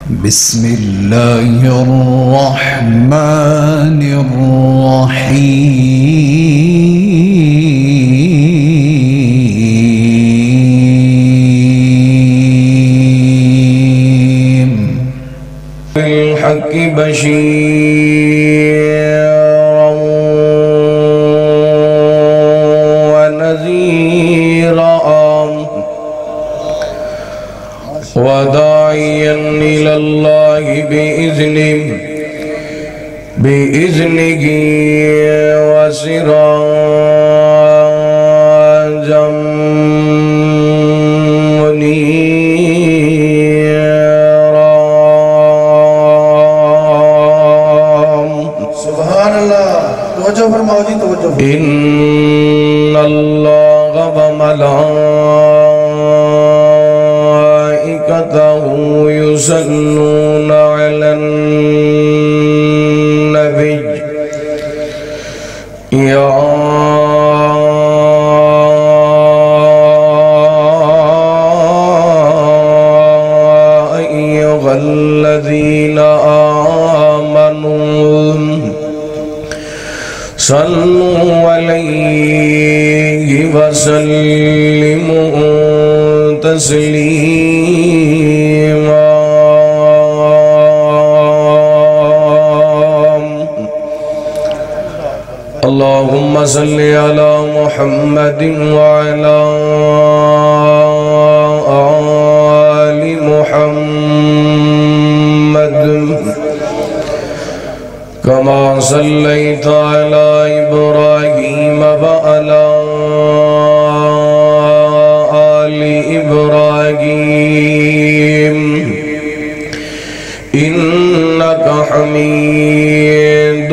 بسم الله الرحمن الرحيم بالحق بشيرا ونذيرا وداعيا إلى الله بإذنه وسراجا منيرا. سبحان اللہ. توجہ فرماؤ جی، توجہ. إن الله وملائكته يصلون على النبي يا أيها الذين آمنوا صلوا عليه وسلموا تسليما. اللهم صل على محمد وعلى آل محمد كما صليت على إبراهيم وعلى آل إبراهيم إنك حميد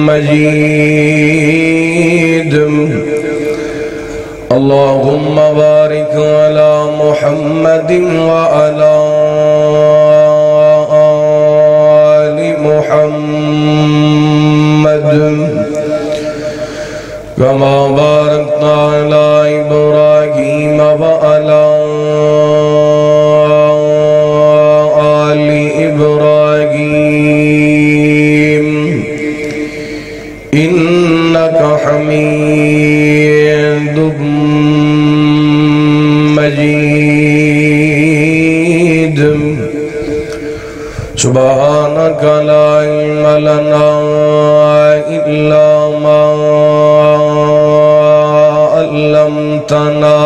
مجيد. اللهم بارك على محمد وعلى آل محمد كما باركت على إبراهيم وعلى آل إبراهيم إنك حميد مجيد. سبحانك لا علم لنا إلا ما علمتنا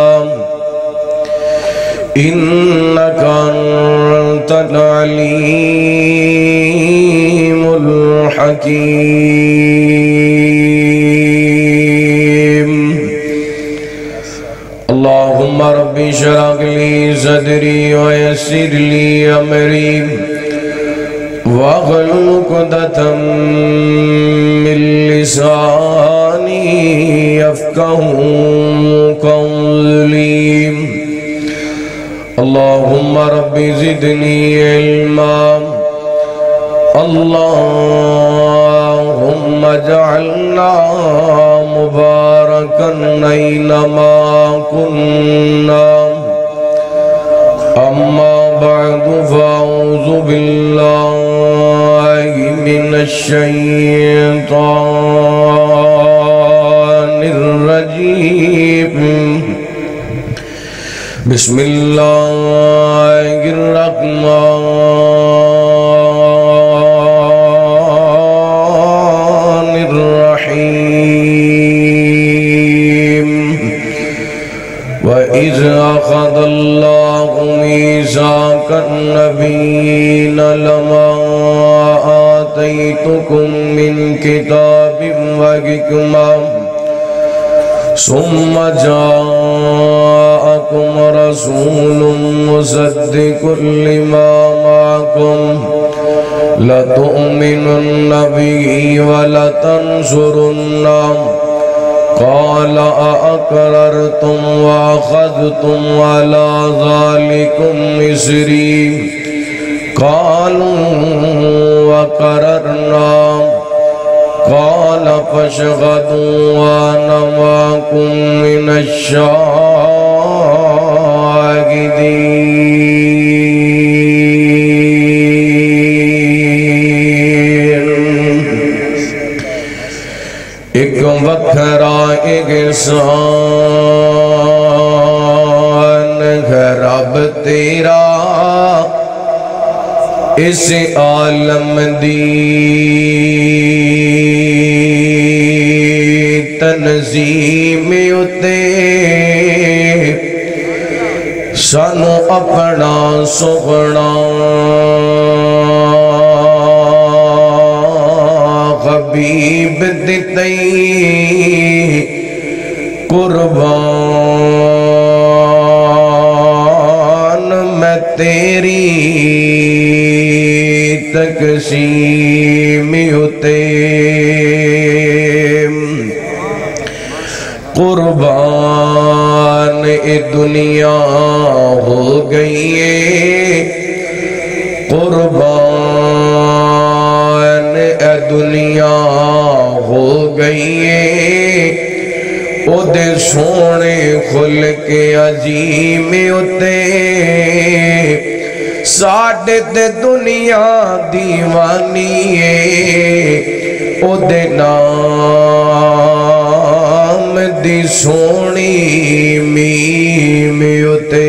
إنك أنت العليم الحكيم. اللهم رب اشرح لي صدري ويسر لي أمري واحلل عقدة من لساني يفقهوا قولي. اللهم رب زدني علما. اللهم اجعلنا مباركا أينما كنا. أما بعد فأعوذ بالله من الشيطان الرجيم. بسم الله الرحمن الرحيم. وإذ أخذ الله ميثاق النبيين لما آتيتكم من كتاب وحكمة ثم جاءكم رسول مصدق لما معكم لتؤمنن به ولتنصرنه. قال أأقررتم وأخذتم على ذلكم إصري؟ قالوا وأقررنا. قال فاشهدوا وأنا معكم من الشاهدين. ایک وکھرا احسان ہے رب تیرا اس عالم دی تنظیم اتے سانو اپنا سونا حبیب دتئی قربان میں تیری تقسیم ہوتے قربان اے دنیا ہو گئی ہے قربان اے دنیا ہو گئی ہے او دے سونے کھل کے عظیم ہوتے ساڑھے دے دنیا دیوانی ہے او دے نام دی سونی میم ہوتے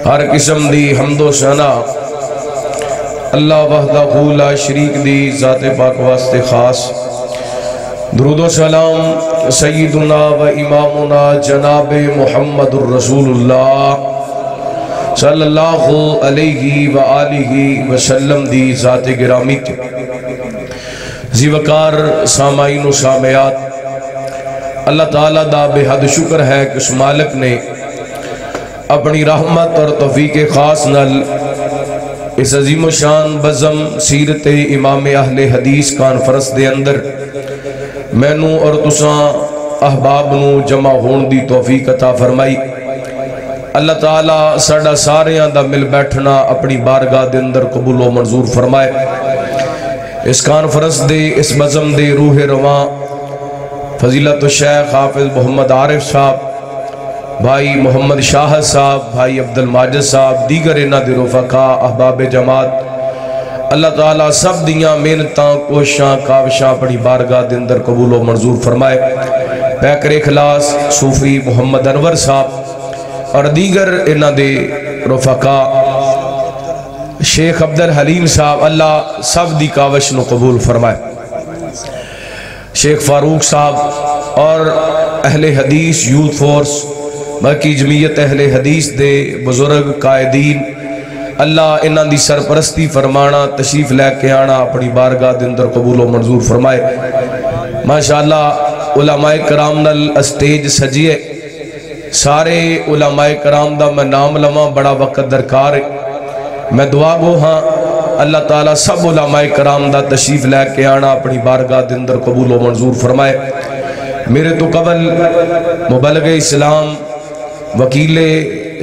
ہر قسم دی حمد و ثنا اللہ وحدہ لا شریک دی ذات پاک واسطے خاص درود و سلام سیدنا و امامنا جناب محمد الرسول اللہ صلی اللہ علیہ وآلہ وسلم دی ذات گرامی کے زیوکار سامعین و سامعات اللہ تعالیٰ دا بے حد شکر ہے کہ اس مالک نے اپنی رحمت اور توفیق خاص نل اس عظیم و شان بزم سیرت امام اہل حدیث کانفرنس دے اندر مینوں اور تساں احباب نو جمع ہون دی توفیق عطا فرمائی اللہ تعالیٰ ساڑا ساریاں دا مل بیٹھنا اپنی بارگاہ دے اندر قبول و منظور فرمائے اس کانفرنس دے اس بزم دے روح رواں فضیلت الشیخ حافظ محمد عارف صاحب بھائی محمد شاہد صاحب بھائی عبد الماجد صاحب دیگر انہ دے رفقاء احباب جماعت اللہ تعالیٰ سب دیاں محنتاں کوشاں کاوشاں اپنی بارگاہ دے اندر قبول و منظور فرمائے پیکر اخلاص صوفی محمد انور صاحب اور دیگر انہ دے رفقاء شیخ عبد الحلیم صاحب اللہ سب دی کاوش نو قبول فرمائے شیخ فاروق صاحب اور اہل حدیث یوتھ فورس باقی جمعیت اہل حدیث دے بزرگ قائدین اللہ انہاں دی سرپرستی فرمانا تشریف لے کے آنا اپنی بارگاہ دے اندر قبول و منظور فرمائے ماشاءاللہ علماء کرام نل اسٹیج سجیے سارے علماء کرام دا میں نام لواں بڑا وقت درکار ہے میں دعا گو ہاں اللہ تعالیٰ سب علماء کرام دا تشریف لے کے آنا اپنی بارگاہ دے اندر قبول و منظور فرمائے میرے تو قبل مبلغ اسلام وکیل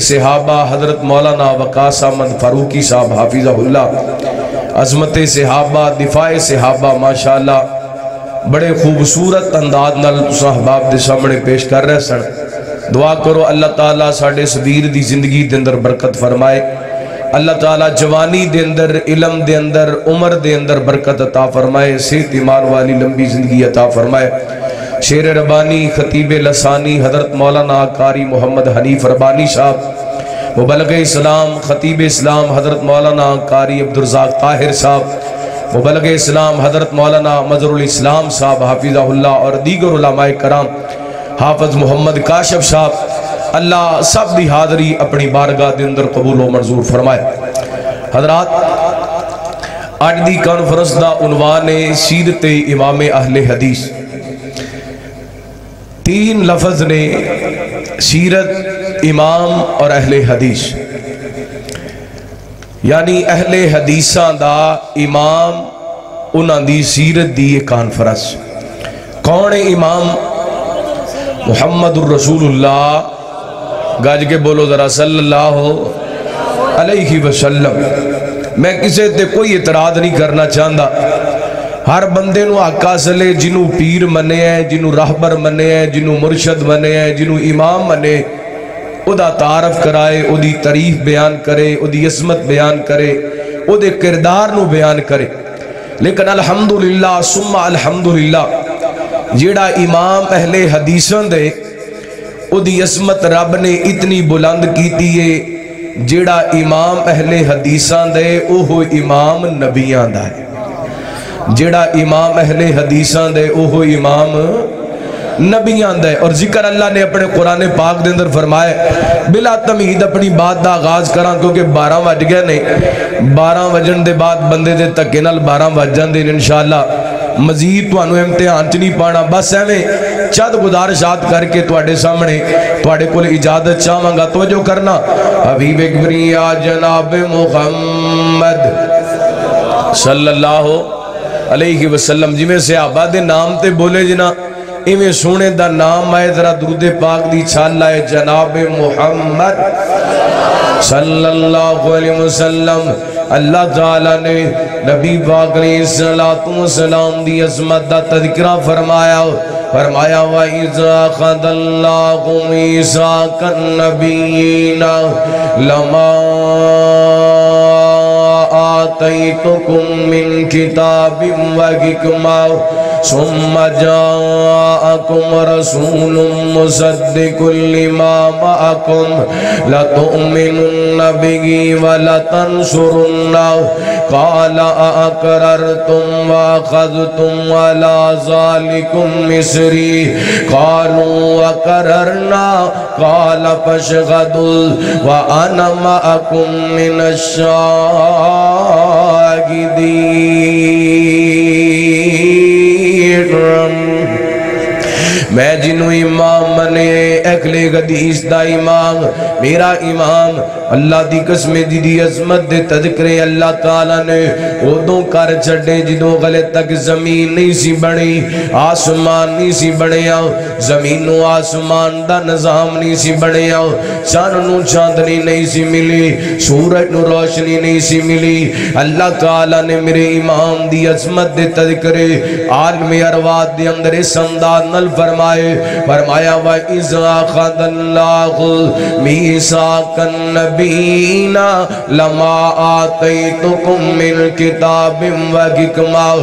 صحابہ حضرت مولانا وقاص احمد فاروقی صاحب حافظہ اللہ عظمت صحابہ دفاع صحابہ ماشاءاللہ بڑے خوبصورت انداز نال تساں احباب دے سامنے پیش کر رہے سن دعا کرو اللہ تعالیٰ ساڑے صغیر دی زندگی دے اندر برکت فرمائے اللہ تعالیٰ جوانی دے اندر علم دے اندر عمر دے اندر برکت عطا فرمائے صحت ایمان والی لمبی زندگی عطا فرمائے شیر ربانی خطیب لسانی حضرت مولانا قاری محمد حنیف ربانی صاحب مبلغ اسلام خطیب اسلام حضرت مولانا قاری عبدالرزاق طاہر صاحب مبلغ اسلام حضرت مولانا مظہر الاسلام صاحب حافظہ اللہ اور دیگر علماء کرام حافظ محمد کاشف صاحب اللہ سب دی حاضری اپنی بارگاہ دے اندر قبول و منظور فرمائے حضرات آج دی کانفرنس دا عنوان سیرت امام اہل حدیث تین لفظ نے سیرت امام اور اہل حدیث یعنی اہل حدیثاں دا امام انہاں دی سیرت دی کانفرنس کون ہے امام محمد الرسول اللہ گاج کے بولو ذرا صلی اللہ علیہ وسلم میں کسے تے کوئی اعتراض نہیں کرنا چاہتا ہر بندے نو آقا سلے جنو پیر منے ہیں جنو راہبر منے ہیں جنو مرشد منے ہیں جنو امام منے او دا تعارف کرائے، او دی تعریف بیان کرے، او دی عظمت بیان کرے، او دے کردار نو بیان کرے۔ لیکن الحمدللہ ثم الحمدللہ جیڑا امام اہل حدیثاں دے او دی عظمت رب نے اتنی بلند کیتی ہے، جیڑا امام اہل حدیثاں دے او ہو امام نبیاں دا ہے، جیڑا امام اہل حدیثاں دے او ہو امام نبیاں دے۔ اور ذکر اللہ نے اپنے قرآن پاک دے اندر فرمائے، بلا تمہید اپنی بات دا آغاز کراں کیونکہ 12 بج گئے نے، 12 بجن دے بعد بندے دے تکے نال 12 بجن دے انشاءاللہ مزید تو انہوں امتحان چ نہیں پانا، بس ایویں چند گزارشات کر کے تواڈے سامنے تواڈے کول اجازت چاہواں گا، توجہ کرنا۔ حبیب کبریا جناب محمد صلی اللہ علیہ وسلم، جی میں صحابہ دے نام تے بولے جنا ایویں سونے دا نام آئے، ذرا درود پاک دی چھال لائے، جناب محمد صلی اللہ علیہ وسلم۔ اللہ تعالیٰ نے نبی پاک علیہ السلام دی عظمت دا تذکرہ فرمایا، فرمایا وَإِذَا أَخَذَ اللَّهُ مِيثَاقَ النَّبِيِّينَ لَمَا آتَيْتُكُم مِّن كِتَابٍ وَحِكْمَةٍ ثم جاءكم رسول مصدق لما معكم لتؤمنن به ولتنصرنه قال أأقررتم وأخذتم على ذلكم مصري قالوا أقررنا قال فاشهدوا وأنا معكم من الشاهدين۔ میں جنو امام منے اہل حدیث دا امام، میرا امام، اللہ دی قسم دی عظمت دے تذکرے اللہ تعالیٰ نے ادوں کر چھڑے جدوں غلے تک زمین نہیں سی بڑی، آسمان نہیں سی بڑیا، زمین و آسمان دا نظام نہیں سی بڑیا، چاند نو چاندنی نہیں سی ملی، سورج نو روشنی نہیں سی ملی۔ اللہ تعالیٰ نے میرے امام دی عظمت دے تذکرے عالم ارواح دے اندر اس انداز نل فرمائے، فرمایا وَإِذَا أَخَذَ اللَّهُ مِيثَاقَ النَّبِيِّينَ لَمَا آتَيْتُكُم مِّن كِتَابٍ وَحِكْمَةٍ۔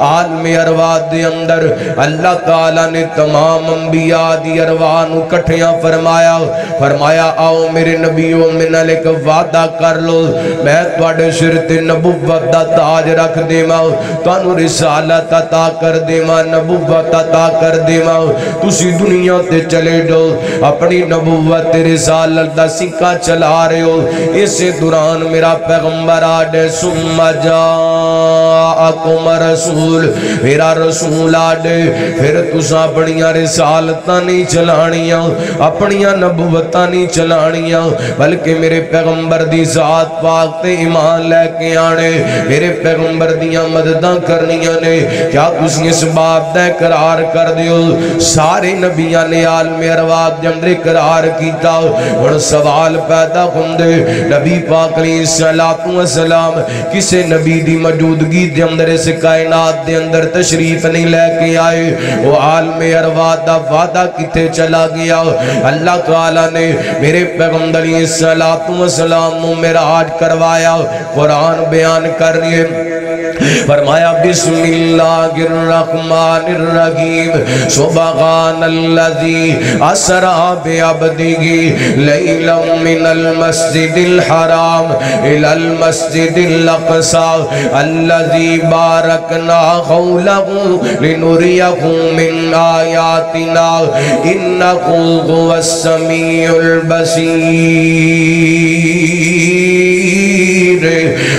عالم ارواح دے اندر اللہ تعالیٰ نے تمام انبیاء دی ارواح نو کٹھیاں فرمایا، فرمایا آؤ میرے نبیوں میں نلک وعدہ کر لو، میں تواڈے سر تے نبوت دا تاج رکھ دیواں، تانوں رسالت عطا کر دیواں، نبوت عطا کر دیواں، تسی دنیا تے چلے جاؤ اپنی نبوت تے رسالت دا سکہ چلا رہے ہو، اسے دوران میرا پیغمبر آڈے ثم جاءکم رسول، میرا رسول آڈے، پھر تسا اپنیاں رسالتاں نہیں چلانیاں، اپنیاں نبوتاں نہیں چلانیاں، بلکہ میرے پیغمبر دی ذات پاک تے ایمان لے کے آنے، میرے پیغمبر دیاں مدداں کرنیاں نے، کیا تسی اس باب دے قرار کر دیو؟ سارے نبیان نے عالم ارواح جمدے قرار کیتا، اور سوال پیدا ہوندے نبی پاک علیہ السلام کسے نبی دی موجودگی دے اندر اس کائنات دے اندر تشریف نہیں لے کے آئے، وہ عالم ارواح دا وعدہ کتے چلا گیا۔ اللہ تعالیٰ نے میرے پیغمبر علیہ السلام نو معراج کروایا، قرآن بیان کر رہے فرمایا بسم اللہ الرحمن الرحیم سبحان الذی اسرا بعبدہ لیلا من المسجد الحرام الى المسجد الاقصى الذی بارکنا حولہ لنریہ من آیاتنا انہ هو السمیع البصیر۔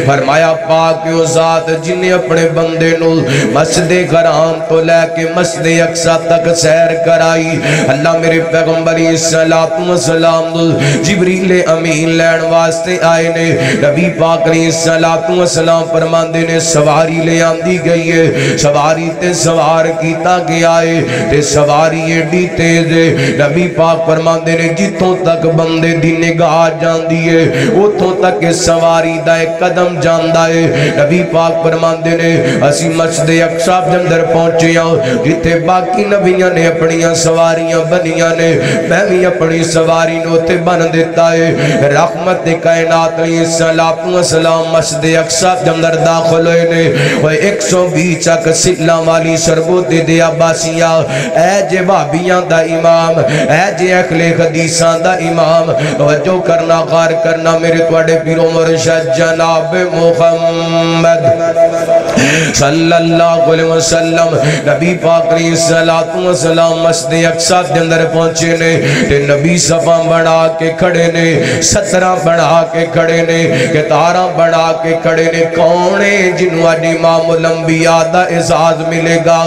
فرمایا پاک و ذات جنہیں اپنے بندے نو مسجد حرام تو لے کے مسجد اقصی تک سیر کرائی، اللہ میرے پیغمبر علیہ السلام جبریل امین لین واسطے آئے نے، نبی پاک علیہ السلام فرماندے نے سواری لے آندی گئی ہے، سواری تے سوار کیتا گیا ہے، تے سواری ایڈی تیز ہے، نبی پاک فرماندے نے جتوں تک بندے دی نگاہ جاندی ہے اتوں تک سواری دا ایک قدم جاندا ہے نبی پاک فرماندے نے اسی مسجد اقصی دے اندر پہنچے ہاں جتھے باقی نبیاں نے اپنیاں سواریاں بنیاں نے میں بھی اپنی سواری نو تے بن دیتا ہے رحمت کائنات علیہ السلام مسجد اقصی دے اندر داخل ہوئے نے وہ 120 چک سلاں والی شربت دے عباسیہ اے جے وہابیاں دا امام اے جے اہل حدیثاں دا امام توجہ کرنا غور کرنا میرے تواڈے پیر و مرشد جناب محمد صلی اللہ علیہ وسلم نبی پاک علیہ السلام مسجد اقصی دے اندر پہنچے نے تے نبی صفاں بنا کے کھڑے نے سترہ بنا کے کھڑے نے کتاراں بنا کے کھڑے نے کونے جنہوں اڈی امام الانبیاء دا اعزاز ملے گا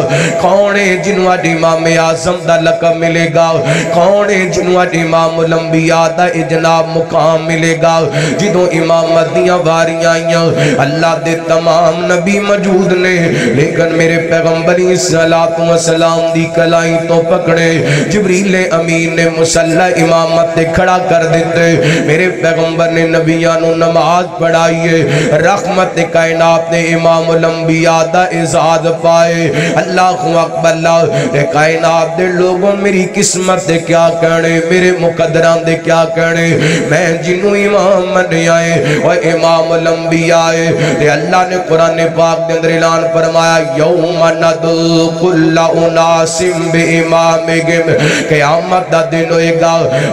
کونے جنہوں اڈی امام اعظم دا لقب ملے گا کونے جنہوں اڈی امام الانبیاء دا جناب مقام ملے گا جدوں امامت دیاں واریاں آئیاں اللہ دے تمام نبی موجود نے لیکن میرے پیغمبری السلام دی کلائی تو پکڑے جبریل امین نے مسلح امامت تے کھڑا کر دیتے میرے پیغمبر نے نبیانو نماز پڑھائیے رحمت کائنات نے امام الانبیاء دا اعزاز پائے اللہ اکبر اللہ کائنات دے لوگوں میری قسمت دے کیا کہنے میرے مقدران دے کیا کہنے میں جنوں امام منے آئے اور امام الانبیاء آئے تے اللہ نے قرآن پاک دے اندر اعلان فرمایا یوم ندعو کل اناس بامامہم قیامت دا دن ہوئے گا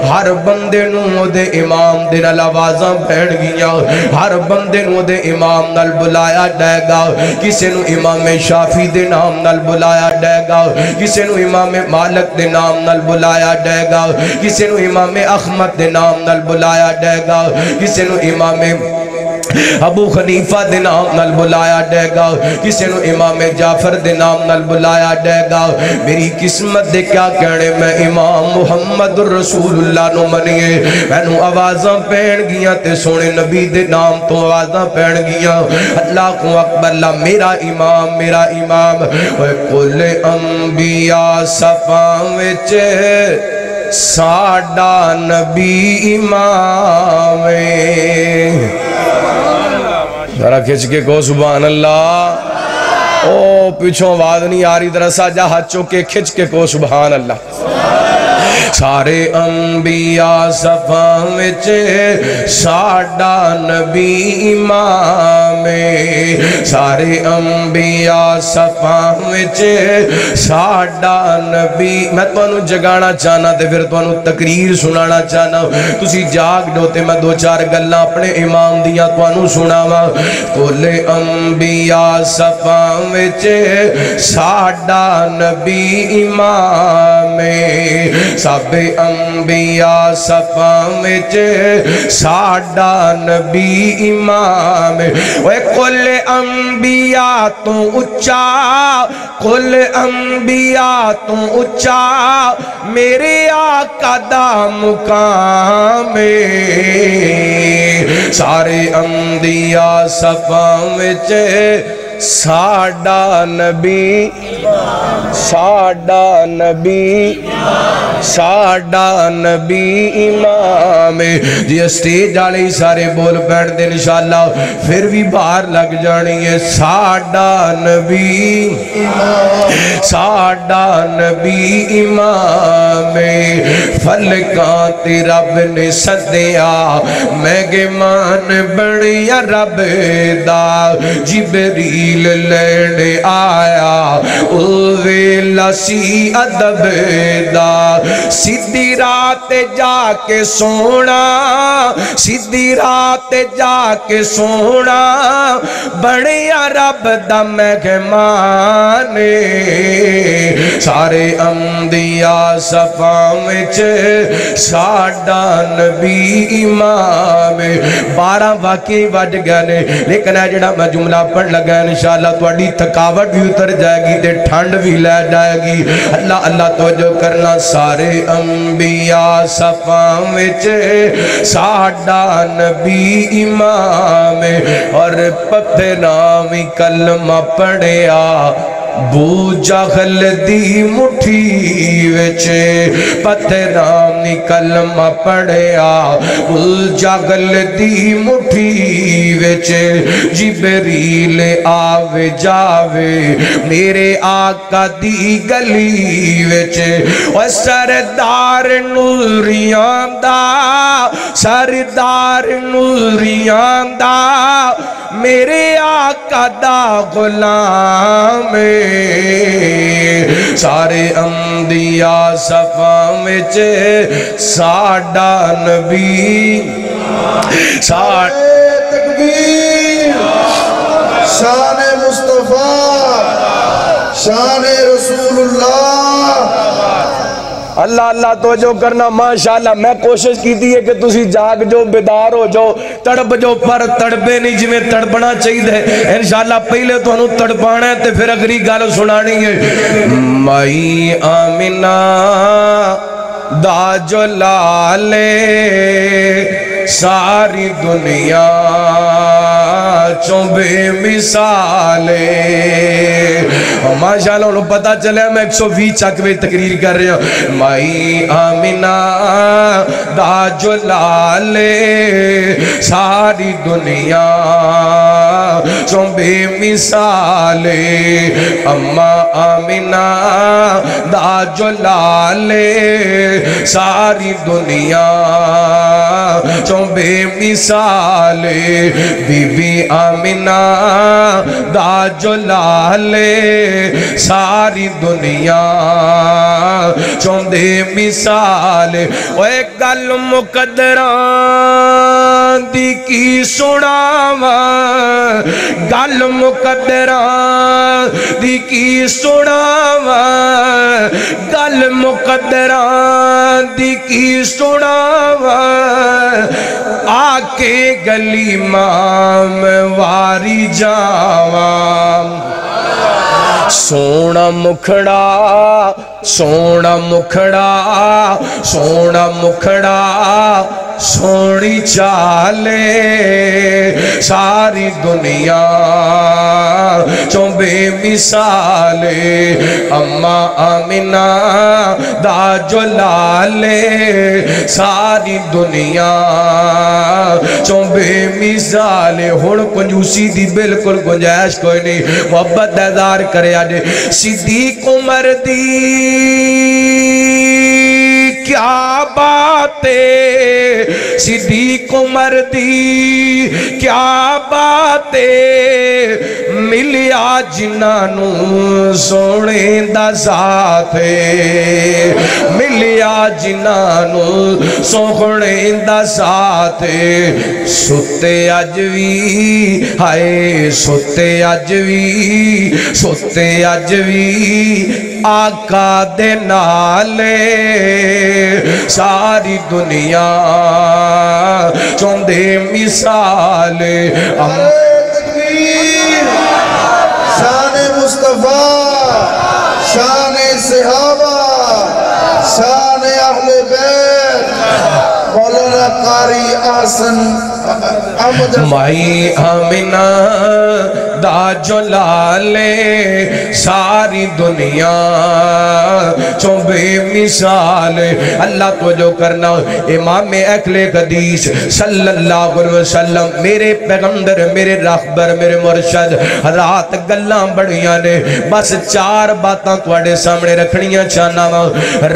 ہر بندے نو دے امام دے نال آوازاں پھیڑ گیاں ہر بندے نو دے امام نال بلایا جائے گا کسے نو امام شافی دے نام نال بلایا جائے گا کسے نو امام مالک دے نام نال بلایا جائے گا کسے نو امام احمد دے نام نال بلایا جائے گا کسے نو امام ابو خنیفہ دے نام نال بلایا جائے گا کسے نو امام جعفر دے نام نال بلایا جائے گا میری قسمت دے کیا کہنے میں امام محمد رسول اللہ نو منیے میں نو آوازاں پہن گیاں تے سونے نبی دے نام تو آوازاں پہن گیاں اللہ کو اکبر اللہ میرا امام کل انبیاء صفاں وچ ساڈا نبی امام ذرا کھچ کے کو سبحان اللہ او پیچھوں آواز نہیں آ رہی ذرا سا جا ہاتھ چوکے کھچ کے کو سبحان اللہ سارے انبیاء صفاں وچ ساڈا نبی امام سارے انبیاء صفاں وچ ساڈا نبی میں تانوں جگانا چاہنا تے پھر تانوں تقریر سنانا چاہنا تسی جاگ دو تے میں دو چار گلاں اپنے امام دیاں تانوں سناواں کل انبیاء صفاں وچ ساڈا نبی امام سب انبیاء صفاں وچ ساڈا نبی امام کل انبیاء تو اچا کل انبیاء تو اچا میرے آقا دا مقام سارے انبیاء صفاں وچ ساڈا نبی امام جی اسٹیج والے سارے بول بیٹھ دے انشاءاللہ پھر بھی باہر لگ جانی ہے ساڈا نبی امام فلکاں تے رب نے سدیا مہمان بنیا رب دا جبریل لینے آیا اوے سی ادب دا سیدھی رات جا کے سونا سیدھی رات جا کے سونا بڑیا رب دا مہمان سارے انبیاء صفاں وچ ساڈا نبی امام 12 واقعی وج گئے نے لیکن ہے جڑا میں جملہ پڑھ لگا انشاءاللہ تواڈی تھکاوٹ بھی اتر جائے گی تے ٹھنڈ بھی لے جائے گی اللہ اللہ توجہ کرنا سارے انبیاء صفاں وچ ساڈا نبی امام اور پتے نامی کلمہ پڑھیا بو جہل دی مٹھی وچے پتھرام نی کلمہ پڑھیا بو جہل دی مٹھی وچے جبریل آوے جاوے میرے آقا دی گلی وچے و سردار نوریان دا سردار نوریان دا میرے آقا دا غلام سارے انبیاء صفا میں ساڑا نبی تکبیر شان مصطفیٰ شان رسول اللہ اللہ اللہ توجہ کرنا ماشاءاللہ میں کوشش کی تھی ہے کہ تسی جاگ جو بیدار ہو جو تڑپ جو پر تڑپے نہیں جی میں تڑپنا چاہیے ہے انشاءاللہ پہلے تو انہوں تڑپانا ہے تے پھر اگری گال سنانی ہے مائی آمینہ دا جو لالے ساری دنیا چوبے مثالے ماشاءاللہ انہوں پتا چلے میں 120 چکوے تقریر کر رہے ہوں مائی آمینہ دا جو لالے ساری دنیا چوبے مثالے اماں آمینہ دا جو لالے ساری دنیا چوبے مثالے بی بی آمینہ دا جو لالے ساری دنیا چوندے مثالے اوے گل مقدران دی کی سناواں گل مقدران دی کی سناواں گل مقدران دی کی سناواں آکے گلی مام واری جاواں سونا مکھڑا سونا مکھڑا سونا مکھڑا سونی چالے ساری دنیا چوبے مثالے اماں آمینہ دا جو لالے ساری دنیا چوبے مثالے ہون کنجوسی دی بالکل گنجائش کوئی نہیں محبت دیدار کرے آجے صدیق عمر دی کیا باتیں صدیق عمر دی کیا باتیں ملیا جنانوں سونے دا ذات ملیا جنانوں سونے دا ذات ستے اجوی ہائے ستے اجوی ستے اجوی آقا دے نالے ساری دنیا چوندے مثالے تکبیر شان مصطفیٰ شان صحابہ شان اہل بیت مولانا قاری آسن مائی آمینہ دا جو لالے ساری دنیا چوبے مثال اللہ تو جو کرنا امام اہل حدیث صلی اللہ علیہ وسلم میرے پیغمبر میرے رہبر میرے مرشد رات گلاں بڑیاں نے بس 4 باتاں تواڈے سامنے رکھنیاں چاہنا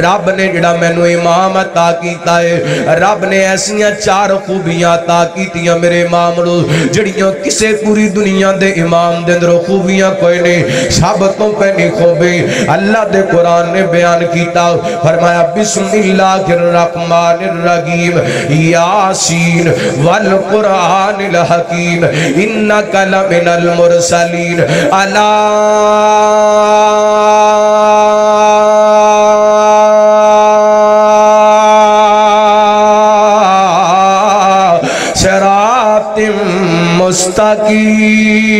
رب نے جڑا مینوں امام عطا کیتا ہے رب نے ایسیاں 4 خوبیاں عطا کیتیاں میرے امام نو جڑیاں کسے پوری دنیا دے امام دے اندر خوبیاں کوئی نہیں سب تو پہلی خوبی اللہ دے قرآن نے بیان کیتا فرمایا بسم اللہ الرحمن الرحیم یاسین والقرآن الحکیم انکا لمن المرسلین صراط مستقیم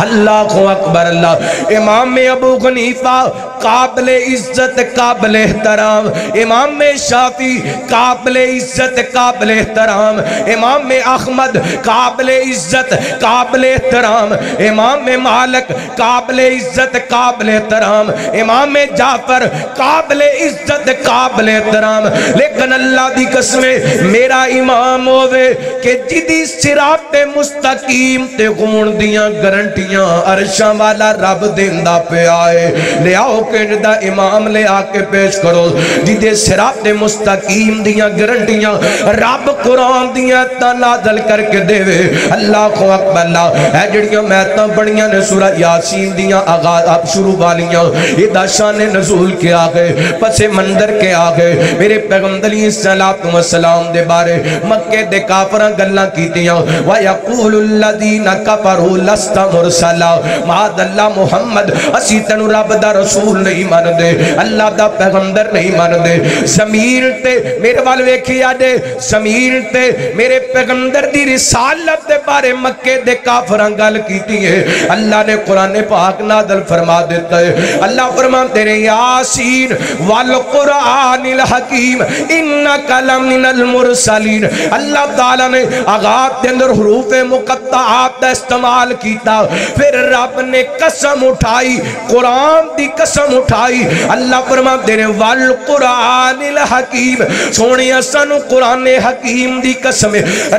اللہ اکبر اللہ۔ امام ابو حنیفہ قابل عزت قابل احترام، امام شافعی قابل عزت قابل احترام، امام احمد قابل عزت قابل احترام، امام مالک قابل عزت قابل احترام، امام جعفر قابل عزت قابل احترام، لیکن اللہ دی قسم میرا امام ہوئے کہ جدی صراط مستقیم تے گون دیاں گرنٹیاں عرشاں والا رب دیندہ پہ آئے، لے آؤ کہ جدہ امام لے آکے پیش کرو جدے صراط مستقیم دیاں گرنٹیاں رب قرآن دیاں نازل کر کے دے وے۔ اللہ اکبر اللہ۔ اے جڑیاں محتاں بڑیاں نے سورہ یاسین دیاں آغاز اب شروع والیاں یہ شان نزول کے آگئے پس منظر کے آگئے میرے پیغمبر علیہ السلام دے بارے مکہ دے کافران گلاں کیتیاں وَيَقُولُ الَّذِينَ كَفَرُوا لَسْتَ مُرْسَلًا معاذ اللہ محمد اسی تنو رب دا رسول نہیں مان دے، اللہ دا پیغمبر نہیں مان دے۔ زمین تے میرے والوے کیا دے زمین تے میرے پیغمبر دی رسالت دے بارے مکہ دے کافران گل کیتی ہے۔ اللہ نے قرآن پاک نازل فرما دیتا ہے، اللہ فرما تیرے یاسین والقرآن الحکیم انکا لمن المرسلین۔ اللہ تعالیٰ نے آغاز دے اندر حروف مقطعات دا استعمال کیتا، پھر رب نے قسم اٹھائی قرآن دی قسم اٹھائی۔ اللہ فرما تیرے والقرآن الحکیم سونی اسانو قرآن حکیم دی قسم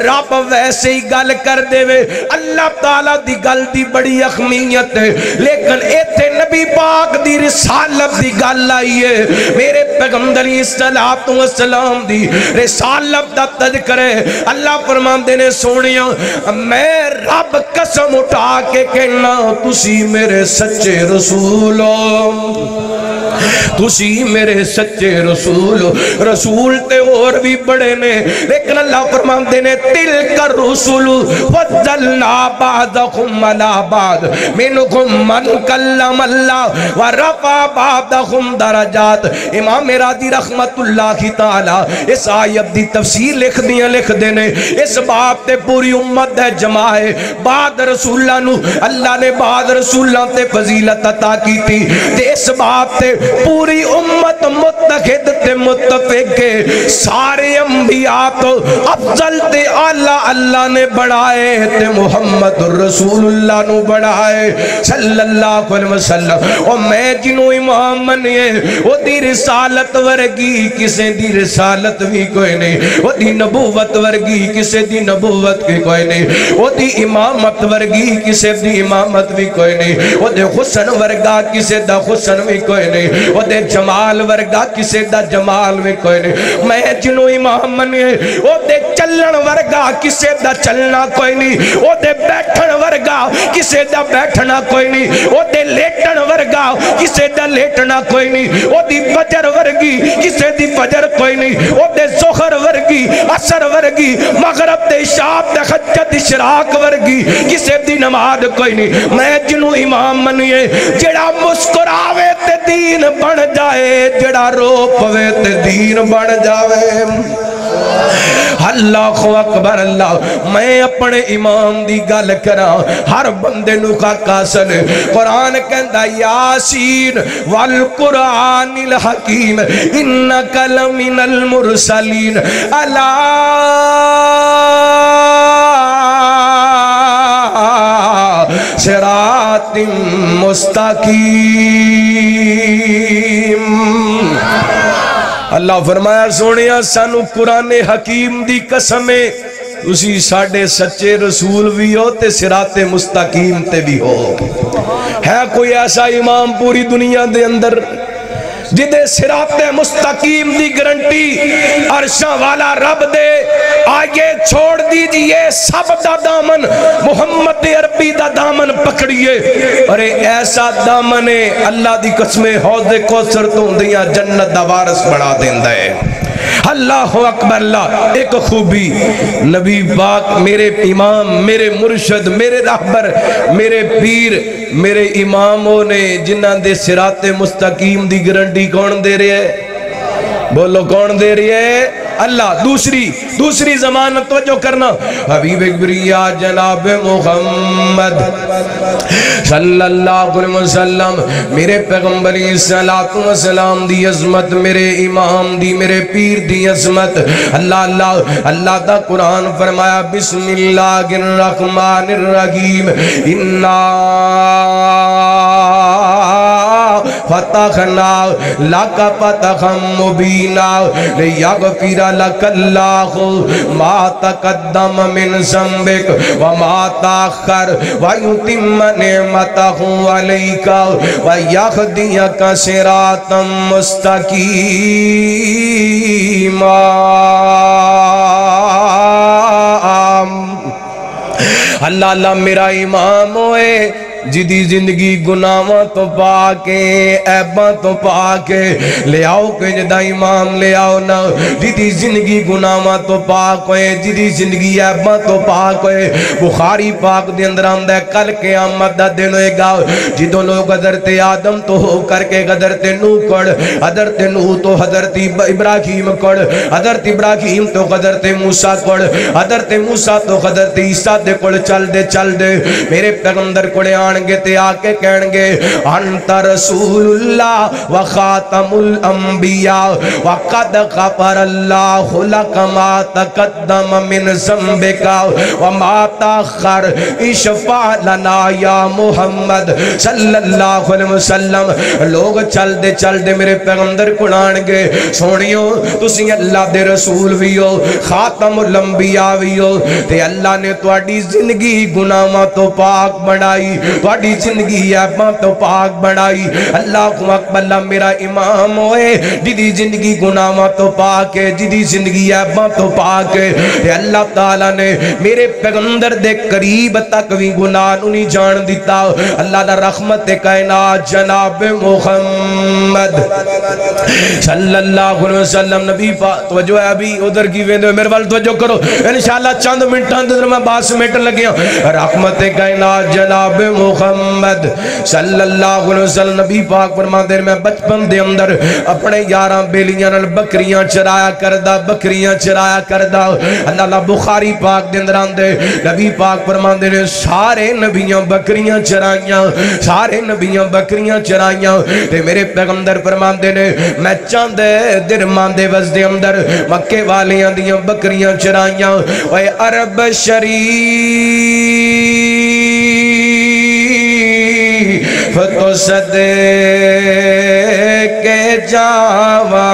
رب ویسے ہی گل کر دے وے۔ اللہ تعالیٰ دی گل دی بڑی اہمیت ہے، لیکن ایتھے نبی پاک دی رسالت دی گل آئی ہے، میرے پیغمبر علیہ السلام دی رسالت دا تذکرہ اللہ فرماندے نے سونیاں میں رب قسم اٹھا کے کہنا تسی میرے سچے رسول ہو، تسی میرے سچے رسول ہو۔ رسول تے اور بھی بڑے نے لیکن اللہ فرماندے نے تلک الرسل فضلنا بعضکم علی بعض منکم من کلم اللہ ورفع بعضکم درجات۔ امام راضی رحمت اللہ تعالی اس آیت دی تفسیر لکھ دینے اس باب تے پوری امت ہے جمائے بعد رسولہ نو اللہ نے بعد رسولہ تے فضیلت عطا کی تھی تے اس باب تے پوری امت متحد تے متفق کے سارے انبیاء تو افضل تے اعلیٰ اللہ نے بڑھائے تے محمد رسول اللہ نو بڑھائے صلی اللہ علیہ وسلم۔ اور میں جنہوں امام منیے وہ دی رسالت ورگی کسے دی رسالت بھی کوئی نہیں، وہ دی نبوت ورگی کسے دی نبوت کی کوئی نہیں، وہ دی امامت ورگی کسے دی امامت بھی کوئی نہیں، وہ دے حسن ورگا کسے دا حسن بھی کوئی نہیں، وہ دے جمال ورگا کسے دا جمال بھی کوئی نہیں۔ میں جنہوں امام منیے وہ دے چلن ورگا کسے دا چلنا کوئی نہیں، وہ دے بیٹھن ورگا کسے دا بیٹھنا کوئی نہیں، وہ دے لیٹن ورگا کسے دا لیٹنا کوئی نہیں، وہ دی فجر ورگی کسے دی فجر کوئی نہیں، وہ دے ظہر ورگی عصر ورگی مغرب دے شاب دے حجت اشراق ورگی کسے دی نماز کوئی نہیں۔ میں جنہوں امام منیے جڑا مسکراوے تے دین بن جائے، جڑا رو پوے تے دین بن جاوے۔ اللہ اکبر اللہ۔ میں اپنے امام دی گل کرا ہر بندے نو کاسن قرآن کہندا یاسین والقرآن الحکیم انک لمن المرسلین علی صراط مستقیم۔ اللہ فرمایا سونیا سانو قرآن حکیم دی قسمیں اسی ساڑھے سچے رسول بھی ہو تے صراط مستقیم تے بھی ہو۔ ہے کوئی ایسا امام پوری دنیا دے اندر جدے صراط مستقیم دی گرنٹی عرشاں والا رب دے آگے چھوڑ دیجئے سب دا دامن محمد عربی دا دامن پکڑیے، ارے ایسا دامن اللہ دی قسم حوض کوثر تو دیاں جنت دا وارث بڑھا دیندہ ہے۔ اللہ اکبر اللہ۔ ایک خوبی نبی پاک میرے امام میرے مرشد میرے رہبر میرے پیر میرے اماموں نے جنہاں دے صراط مستقیم دی گارنٹی کون دے رہے ہے؟ بولو کون دے رہی ہے؟ اللہ دوسری ضمانت توجہ کرنا حبیب کبریا جناب محمد صلی اللہ علیہ وسلم میرے پیغمبر صلاۃ و سلام دی عظمت میرے امام دی میرے پیر دی عظمت اللہ دا قرآن فرمایا بسم اللہ الرحمن الرحیم انا فتحنا لک فتحا مبینا لیغفر لک اللہ ما تقدم من ذنبک وما تاخر ویتم نعمتہ علیک ویہدیک صراطا مستقیما اللہ میرا امام ہوئے جدی زندگی گناہاں تو پاکے عیباں تو پاکے لے آؤ کہ جدہ امام لے آؤ نا جدی زندگی گناہاں تو پاک ہوئے جدی زندگی عیباں تو پاک ہوئے بخاری پاک دے اندر آمدہ کل قیامت دا دن ہوئے گا جدو لوگ حضرت آدم تو ہو کر کے حضرت نوح کڑ حضرت نوح تو حضرت ابراہیم کڑ حضرت ابراہیم تو حضرت موسیٰ کڑ حضرت موسیٰ تو حضرت عیسیٰ دے کڑ چل دے میرے پیغمبر کڑے آنگے تے آکے کہنگے انت رسول اللہ و خاتم الانبیاء وقد غفر اللہ لک ما تقدم من ذنبک وما تاخر اشفع لنا یا محمد صلی اللہ علیہ وسلم لوگ چل دے میرے پیغمبر کڑانگے سونیو تسی اللہ دے رسول بھی ہو خاتم الانبیاء بھی ہو تے اللہ نے تواڈی زندگی گناہاں تو پاک بنائی تواڈی زندگی عیباں تو پاک بنائی اللہ اکبر میرا امام ہوئے جدی زندگی گناہاں تو پاک ہے جدی زندگی عیباں تو پاک ہے تے اللہ تعالیٰ نے میرے پیغمبر دے قریب تک بھی گناہ نہیں جان دیتا اللہ دا رحمت کائنات جناب محمد صلی اللہ علیہ وسلم نبی توجہ ہے ابھی ادھر کی ویندے میرے وال توجہ کرو انشاءاللہ چند منٹان دے میں باس میٹر لگیا رحمت کائنات جناب محمد صلی اللہ علیہ وسلم نبی پاک فرمان دے میں بچپن دے اندر اپنے یاراں بیلیاں نال بکریاں چرایا کردہ اللہ بخاری پاک دے اندر آندے نبی پاک فرمان دے سارے نبیاں بکریاں چرائیاں تے میرے پیغمبر فرمان دے میں چاندے درمان دے وز دے اندر مکے والیاں دیاں بکریاں چرائیاں اے عرب شریف تو صدے کے جاوا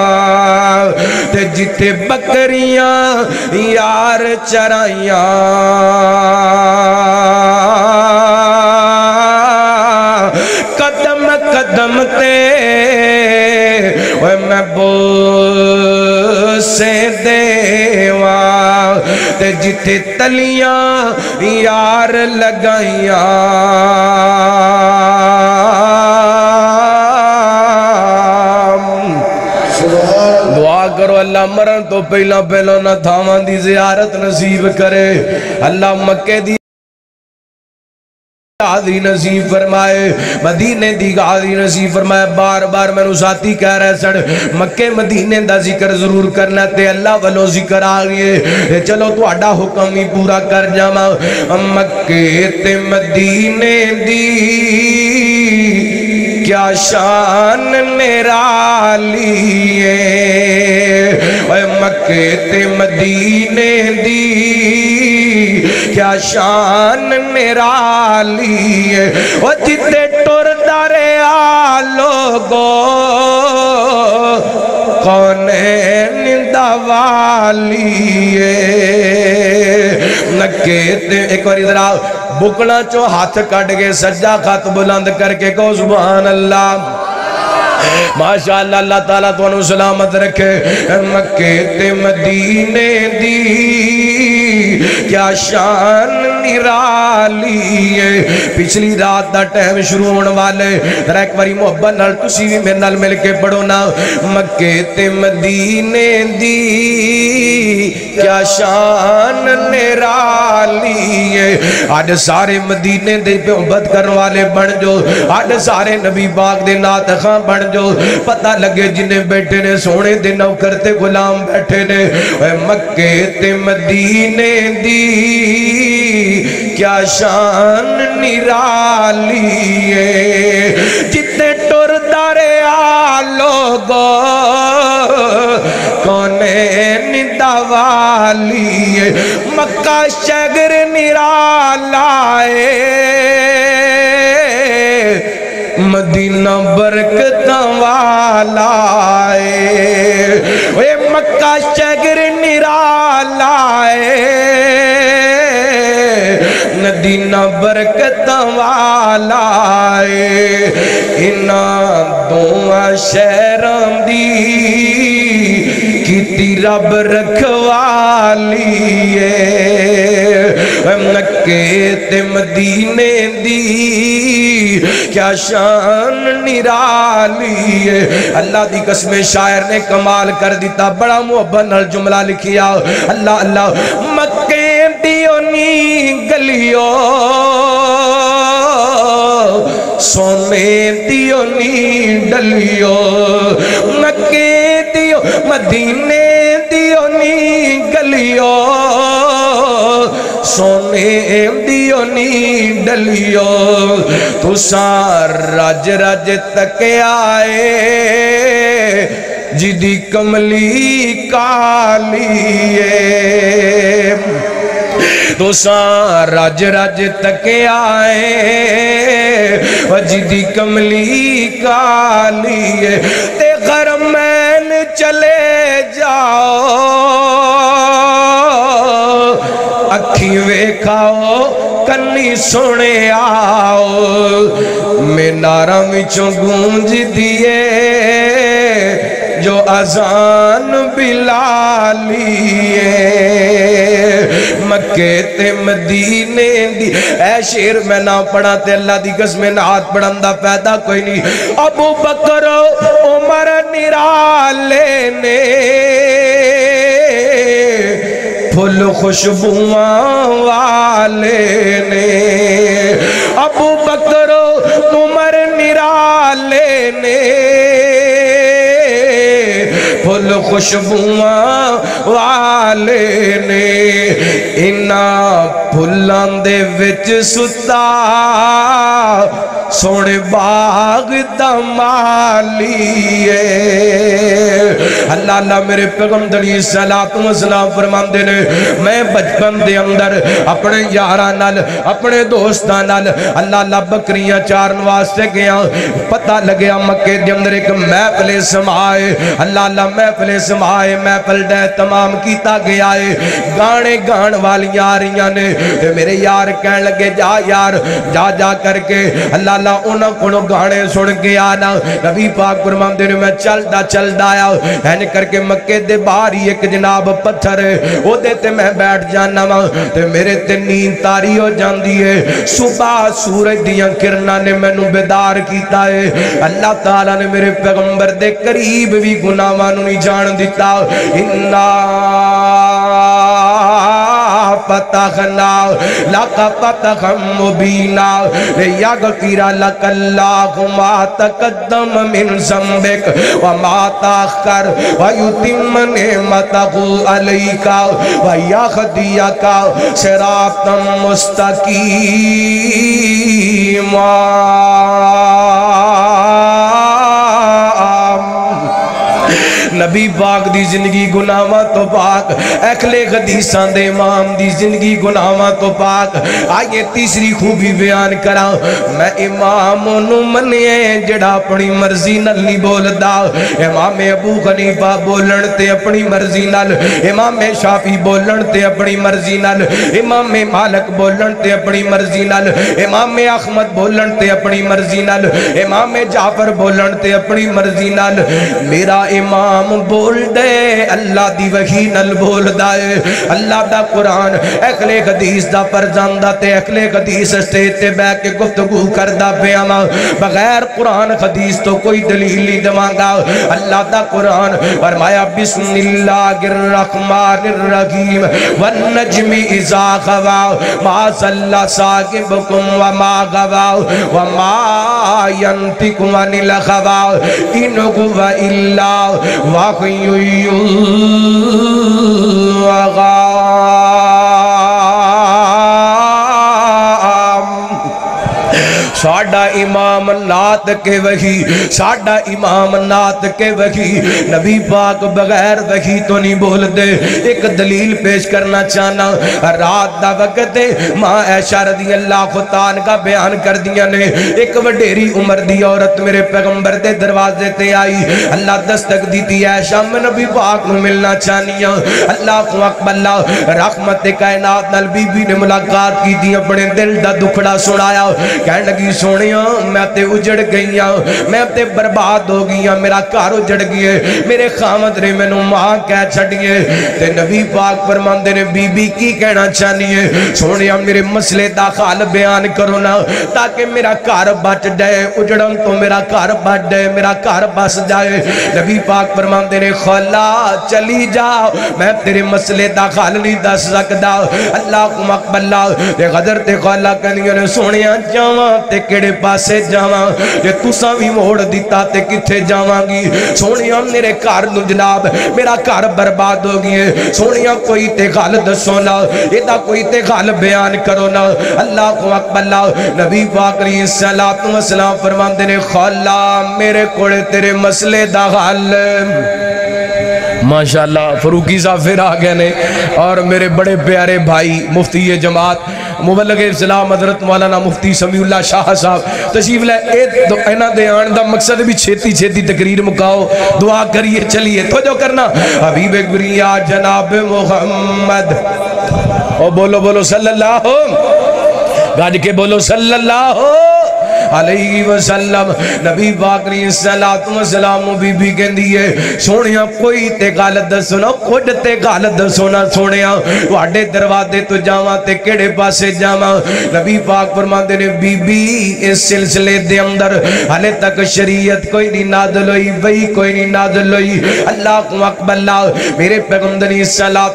تے جتے بکریاں یار چرائیاں قدم قدم تے میں بوسے دیواں تے جتے تلیاں یار لگائیاں دعا کرو اللہ مرن تو پہلا نہ تھامان دی زیارت نصیب کرے اللہ مکے دی حاضری نصیب فرمائے مدینے دی حاضری نصیب فرمائے بار بار میں نو ساتھی کہہ رہے سڑ مکے مدینے دا ذکر ضرور کرنا تے اللہ والو ذکر آگئے چلو تو اڈا حکم ہی پورا کر جاما مکے تے مدینے دی کیا شان نرالی ہے مکے تے مدینے دی کیا شان نرالی ہے وہ جتے ٹور دارے آلوگو کونین دوالی ہے مکے تے ایک بار ادھر آؤ بکنا چو ہاتھ کٹ گے سجدہ خط بلند کر کے کہو سبحان اللہ ماشاءاللہ اللہ تعالیٰ تو انہوں سلامت رکھے مکے تے مدینے دی کیا شان نرالی ہے پچھلی رات دا ٹائم شروع ہونے والے ذرا ایک باری محبت نال تسی بھی میرے نال مل کے پڑھو نا مکے تے مدینے دی کیا شان نرالی ہے آج سارے مدینے دے محبت کرنے والے بن جو آج سارے نبی پاک دے نعت خان بن جو پتہ لگے جنہیں بیٹھے نے سونے دے نوکر تے غلام بیٹھے نے مکے تے مدینے دی کیا شان نرالی ہے جتنے ٹر دریا لوگو کونے ندوالی ہے مکہ شگر نرالا ہے مدینہ برکت والا ہے اے مکہ شگر نرالا ہے مدینہ برکت والا ہے انہاں دعا شہران دی کیتی رب رکھوالی ہے مکے تے مدینے دی کیا شان نرالی ہے اللہ دی قسم شاعر نے کمال کر دیتا بڑا محبت نال جملہ لکھیا اللہ اللہ مکے دیونی گلیوں سونے دیونی ڈلیوں مکے دیو مدینے دیونی گلیوں سونے دیونی ڈلیوں تو سار راج راج تک آئے جدی کملی کالی ہے تو سار راج راج تک آئے جدی کملی کالی ہے تے غرمین چلے جاؤ اکھی ویکھاؤ کنی سنے آؤ میناراں وچوں گونج دیئے جو اذان بلالی ہے مکے تے مدینے دی اے شیر میں نہ پڑھا تے اللہ دی قسم نعت پڑھن دا پیدا کوئی نہیں ابو بکر عمر نرالے نے پھل خوشبوواں والے نے ابو بکر عمر نرالے نے پھل خوشبوواں والے نے انہاں پھلان دے وچ ستا سونے باغ دمالی ہے اللہ اللہ میرے پیغمبر علیہ السلام فرماندے نے میں بچپن دے اندر اپنے یاراں نال اپنے دوستاں نال اللہ اللہ بکریاں چارن واسطے گیا پتہ لگیا مکے دے اندر ایک محفل سمائے اللہ اللہ محفل سمائے محفل دے تمام کیتا گیا ہے گانے گان والیاں آ رہیاں نے میرے یار کہن لگے جا یار جا جا کر کے اللہ اللہ انہاں کو گانے سن کے آنا نبی پاک فرماندے نے میں چلدا آیا این کر کے مکے دے باہر ہی ایک جناب پتھر او دے تے میں بیٹھ جانا وا تے میرے تے نیند تاری ہو جاندی ہے صبح سورج دیاں کرناں نے مینوں بیدار کیتا ہے اللہ تعالی نے میرے پیغمبر دے قریب بھی گناہاں نوں نہیں جان دیتا انا فتحنا لک فتحا مبینا لیغفر لک اللہ ما تقدم من ذنبک وما تاخر ویتم نعمتہ علیک ویہدیک صراطا مستقیما نبی پاک دی زندگی گناہاں تو پاک اہل حدیثاں دے امام دی زندگی گناہاں تو پاک آئیے تیسری خوبی بیان کرا میں امام نو منیے جڑا اپنی مرضی نال نہیں بولدا امام ابو حنیفہ بولن تے اپنی مرضی نال امام شافعی بولن تے اپنی مرضی نال امام مالک بولن تے اپنی مرضی نال امام احمد بولن تے اپنی مرضی نال امام جعفر بولن تے اپنی مرضی نال میرا امام امام بول دے اللہ دی وحی نل بول دائے اللہ دا قرآن اہل حدیث دا پرزاندہ تے اہل حدیث اسٹیج تے بے کے گفتگو کردہ پیاما بغیر قرآن حدیث تو کوئی دلیل نہیں دمانگا اللہ دا قرآن فرمایا بسم اللہ الرحمن الرحیم والنجم اذا غوا ما ضل صاحبکم وما غوا وما ينطق عن الهوى ان هو الا وحی یوحی ساڑھا امام نات کے وحی ساڑھا امام نات کے وحی نبی پاک بغیر وحی تو نہیں بول دے ایک دلیل پیش کرنا چاہنا رات دا وقت ماں عائشہ رضی اللہ عنہا کا بیان کر دیا نے ایک وڈیری عمر دی عورت میرے پیغمبر دے دروازے تے آئی اللہ دستک دی تھی عائشہ میں نبی پاک نو ملنا چاہنیا اللہ اکبر اللہ رحمت کائنات نال بی بی نے ملاقات کی دی اپنے دل دا دکھڑا سنایا کہنے لگی سونیاں میں تے اجڑ گئیاں میں تے برباد ہو گئیاں میرا کار اجڑ گئے میرے خامد نے میں نو ماں کہہ چھڑیے تے نبی پاک فرماندے نے بی بی کی کہنا چاہنیے سونیاں میرے مسئلے دا حال بیان کرو نا تاکہ میرا کار بچ جائے اجڑن تو میرا کار بچ جائے میرا کار بس جائے نبی پاک فرماندے نے خلا چلی جاؤ میں تیرے مسئلے دا حال نہیں دس سکدا اللہ اکبر اللہ تے غدر تے خلا کنیوں نے سونیاں جاواں تے کیڑے پاسے جاواں جے تساں وی موڑ دیتا تے کتھے جاواں گی سونیاں میرے گھر نو جناب میرا گھر برباد ہو گئے سونیاں کوئی تے گل دسو نا ایدا کوئی تے گل بیان کرو نا اللہ اکبر اللہ نبی پاک علیہ الصلوۃ والسلام فرماندے نے خلا میرے کولے تیرے مسئلے دا حل ماشاءاللہ فروقی صاحب پھر آ گئے نے اور میرے بڑے پیارے بھائی مفتی جماعت مبلغ اسلام حضرت مولانا مفتی سمیع اللہ شاہ صاحب تشریف لے اینا دے آن دا مقصد بھی چھیتی چھیتی تقریر مکاؤ دعا کریے چلیے تو جو کرنا حبیب گریہ جناب محمد او بولو بولو صلی اللہ گاج کے بولو صلی اللہ علیہ وسلم نبی پاک علیہ السلام بی بی کہن دیئے سونیاں کوئی تے غالت دسونا خود تے غالت دسونا سونیاں واڑے دروازے تو جاواں تے کیڑے پاسے جاواں نبی پاک فرماندے نے بی بی اس سلسلے دے اندر حالے تک شریعت کوئی نہیں نازل ہوئی وہی کوئی نہیں نازل ہوئی اللہ اکبر اللہ میرے پیغمبر علیہ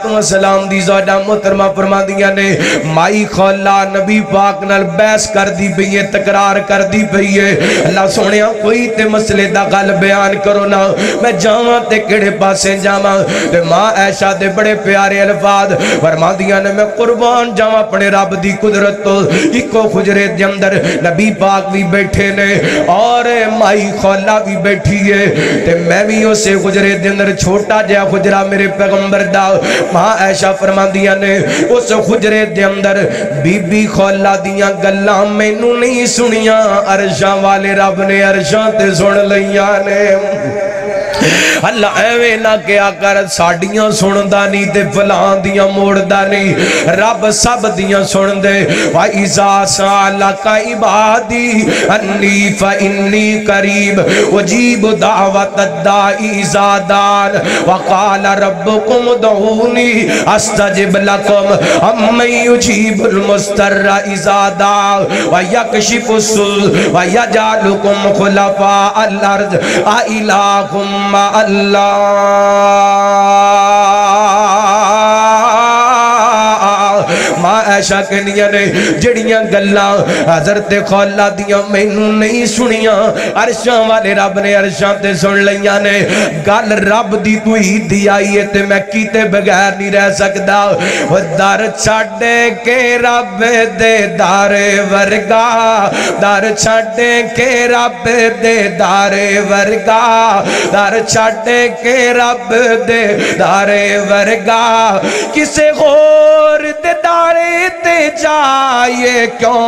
السلام دی زوجہ محترمہ فرماندیاں نے مائی خولا نبی پاک نال بحث کر دی پئی ہے تکرار کر دی پئی ہے اللہ سونیاں کوئی تے مسئلے دا گل بیان کرو نا میں جاواں تے کیڑے پاسے جاواں تے ماں عائشہ دے بڑے پیارے الفاظ فرماندیاں نے میں قربان جاواں اپنے رب دی قدرت تو اکو خجرے دے اندر نبی پاک بھی بیٹھے نے اور مائی خولا بھی بیٹھی ہے تے میں بھی اسے خجرے دے اندر چھوٹا جا خجرہ میرے پیغمبر دا ماں عائشہ فرماندیاں نے اس خجرے دے اندر بی بی خولا دیاں گلاں مینوں نہیں سنیاں عرشاں والے رب نے عرشاں تے سن لیاں نے اللہ ایویں نہ کیا کر ساڑیاں سُندا نہیں تے فلان دیاں موڑدا نہیں رب سب دیاں سن دے وَإِذَا سَأَلَكَ عِبَادِي أَنِّي فَإِنِّي قَرِيبٌ أُجِيبُ دَعْوَةَ الدَّاعِ إِذَا دَعَانِ وَقَالَ رَبُّكُمُ ادْعُونِي أَسْتَجِبْ لَكُمْ أَمَّن يُجِيبُ الْمُضْطَرَّ إِذَا دَعَاهُ وَيَكْشِفُ السُّوءَ وَيَجْعَلُكُمْ خُلَفَاءَ الْأَرْضِ أَإِلَٰهٌ مع ماں عائشہ کہنیاں نے جڑیاں گلاں حضرت خولا دیاں مینوں نہیں سنیاں عرشاں والے رب نے عرشاں تے سن لیاں نے گل رب دی تو ہی دی آئی ہے تے میں کیتے بغیر نہیں رہ سکدا وہ در چھڈ کے رب دے دار ورگا در چھڈ کے رب دے دار ورگا در چھڈ کے رب دے دار ورگا کسے غور دے دارے تے جائے کیوں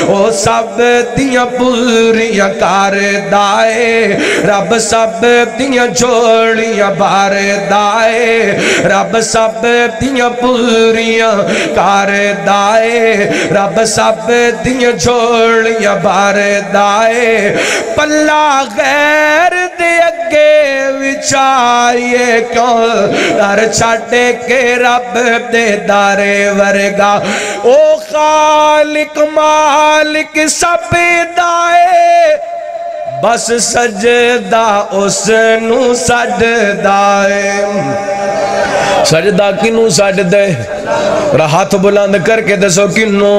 او سب دیاں پوریاں کار دائے رب سب دیاں جوڑیاں بار دائے رب سب دیاں پوریاں کار دائے رب سب دیاں جوڑیاں بار دائے پلہ غیر دے اگے وچھائیے کیوں در چھڑے کے رب دے دارے ورگا او خالق مالک سب دائے بس سجدہ اس نو سجدائے سجدہ کنو سجدے ہاتھ بلند کر کے دسو کنو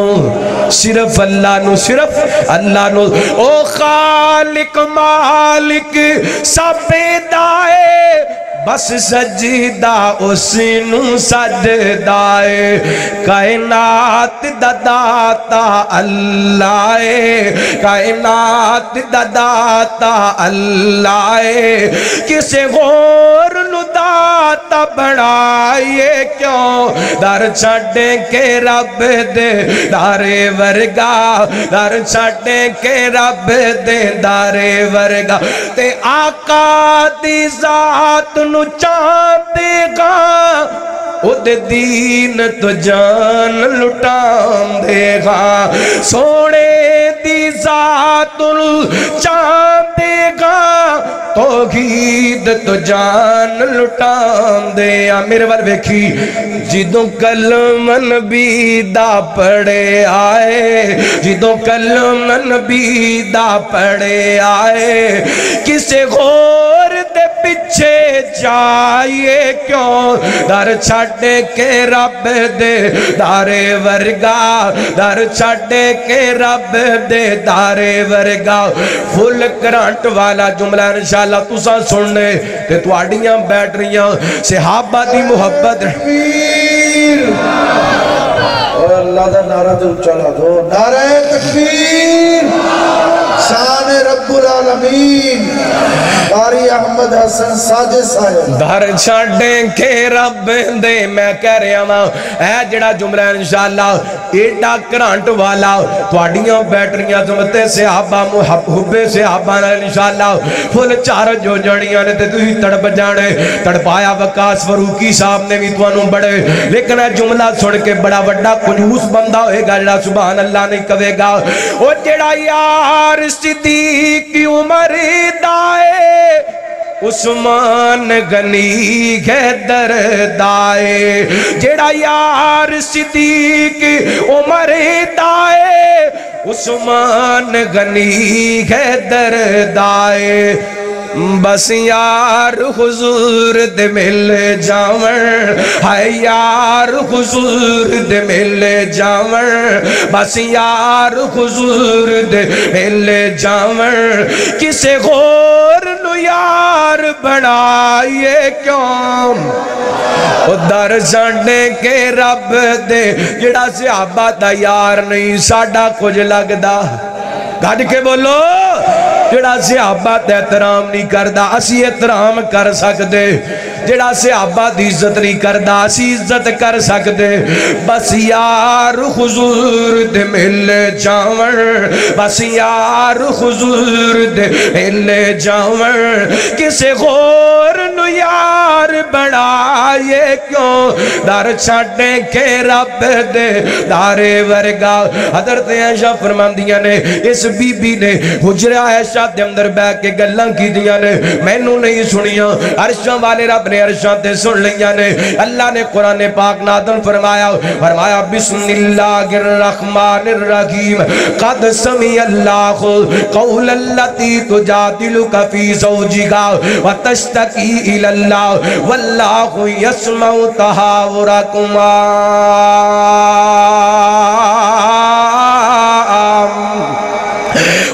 صرف اللہ نو صرف اللہ نو او خالق مالک سب دائے بس سجدہ اس نو سجدائے کائنات دا داتا اللہ کائنات دا داتا اللہ کسے غور نو داتا بڑھائیے کیوں در چھڑے کے رب دے دارے ورگا در چھڑے کے رب دے دارے ورگا تے آقا دی ذات نو چاہتے گا او دے دین تو جان لٹام دے گا سوڑے دی ذات نو چاہتے گا توحید تو جان لٹام دے میرے بار ویکھی جدوں کلم نبی دا پڑے آئے جدوں کلم نبی دا پڑے آئے کسے غور دے پچھے جائیے کیوں در چھڑے کے رب دے دارے ورگا در چھڑے کے رب دے دارے ورگا فل کرانٹ والا جملہ انشاءاللہ تساں سننے تے تواڈیاں بیٹریاں صحابہ دی محبت تکبیر اور اللہ دا نعرہ دے چلا دو نعرہ تکبیر شان رب العالمین قاری احمد حسن ساجد صاحب در چھڑیں کے رب دے میں کہہ رہا ہوں اے جڑا جملہ انشاءاللہ ایڈا کرانٹ والا تواڈیاں بیٹریاں زمتے صحابہ محب صحابہ انشاءاللہ فل چارج جو جڑیاں نے تے تھی تڑپ جانے تڑپایا وقاص فروقی صاحب نے بھی توانوں بڑے لیکن اے جملہ سن کے بڑا وڈا کنجوس بندہ ہوئے گا جڑا سبحان اللہ نہیں کہے گا او جڑا یار صدیق کی عمر دائے عثمان غنی حیدر دائے جڑا یار صدیق عمر دائے عثمان غنی حیدر دائے بس یار حضور دے مل جاون ہائے یار حضور دے مل جاون بس یار حضور دے مل جاون کسے غور نو یار بڑھائیے کیوں در چھڑے کے رب دے جڑا صحابہ دا یار نہیں ساڈا کچھ لگدا گھڑ کے بولو جڑا صحابہ تے احترام نہیں کردہ اسی احترام کر سکتے جڑا صحابہ دی عزت نہیں کردہ اسی عزت کر سکتے بس یار حضور دے مل جاون بس یار حضور دے مل جاون کسے غور نو یار بڑھائیے کیوں در چھڑے کے رب دے دارے ورگا حضرت عائشہ فرماندیاں نے اس بی بی نے حجرہ عائشہ دے اندر بیٹھ کے گلاں کی دیاں نے میں نو نہیں سنیاں عرشاں والے رب نے عرشاں تے سن لیاں نے اللہ نے قرآن پاک نازل فرمایا بسم اللہ الرحمن الرحیم قد سمع اللہ قول التی تجادلک فی زوجہا وتشتکی الی اللہ واللہ یسمع تحاورکما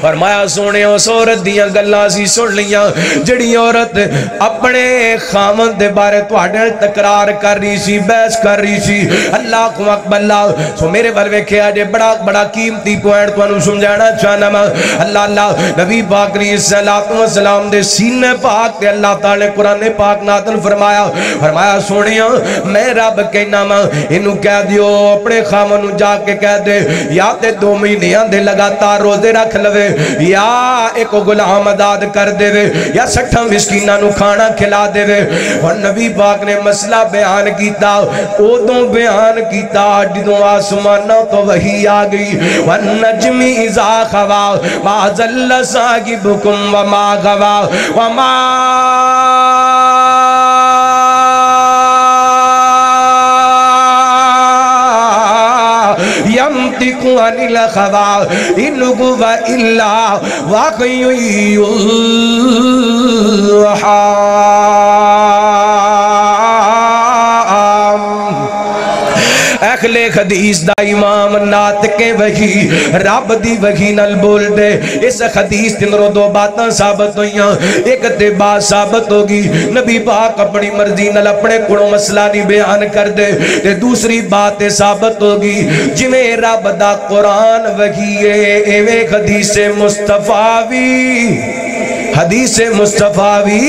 فرمایا سونے اس عورت دیاں گلاں سی سن لیاں جڑی عورت اپنے خامن دے بارے تواڈے تکرار کر رہی سی بحث کر رہی سی اللہ کو اکبر اللہ سو میرے ول ویکھیا جے بڑا قیمتی پوائنٹ تانوں سمجھانا چاہنا میں اللہ نبی پاک علیہ الصلوۃ والسلام دے سینے پاک تے اللہ تعالی نے قرآن پاک نازل فرمایا سونیا میں رب کہنا میں اینو کہہ دیو اپنے خامن نوں جا کے کہہ دے یا تے 2 مہینے دے لگاتار روزے رکھ لوے یا ایک غلام آزاد کر دے یا 60 مسکیناں نو کھانا کھلا دے۔ اور نبی پاک نے مسئلہ بیان کیتا، ادوں بیان کیتا جدوں آسمانوں تو وحی آ گئی، والنجم اذا ہوا ما ضل صاحبکم وما غوا وما ينطق عن الهوى إن هو إلا وحي يوحى۔ اہل حدیث دا امام ناطق وحی رب دی وحی نال بول دے۔ اس حدیث تندروں دو باتاں ثابت ہوئیاں، ایک تے بات ثابت ہوگی نبی پاک اپنی مرضی نال اپنے کڑوں مسئلہ نہیں بیان کر دے، تے دوسری بات ثابت ہوگی جویں رب دا قرآن وحی ہے ایویں حدیث مصطفیٰ بھی، حدیث مصطفیٰ بھی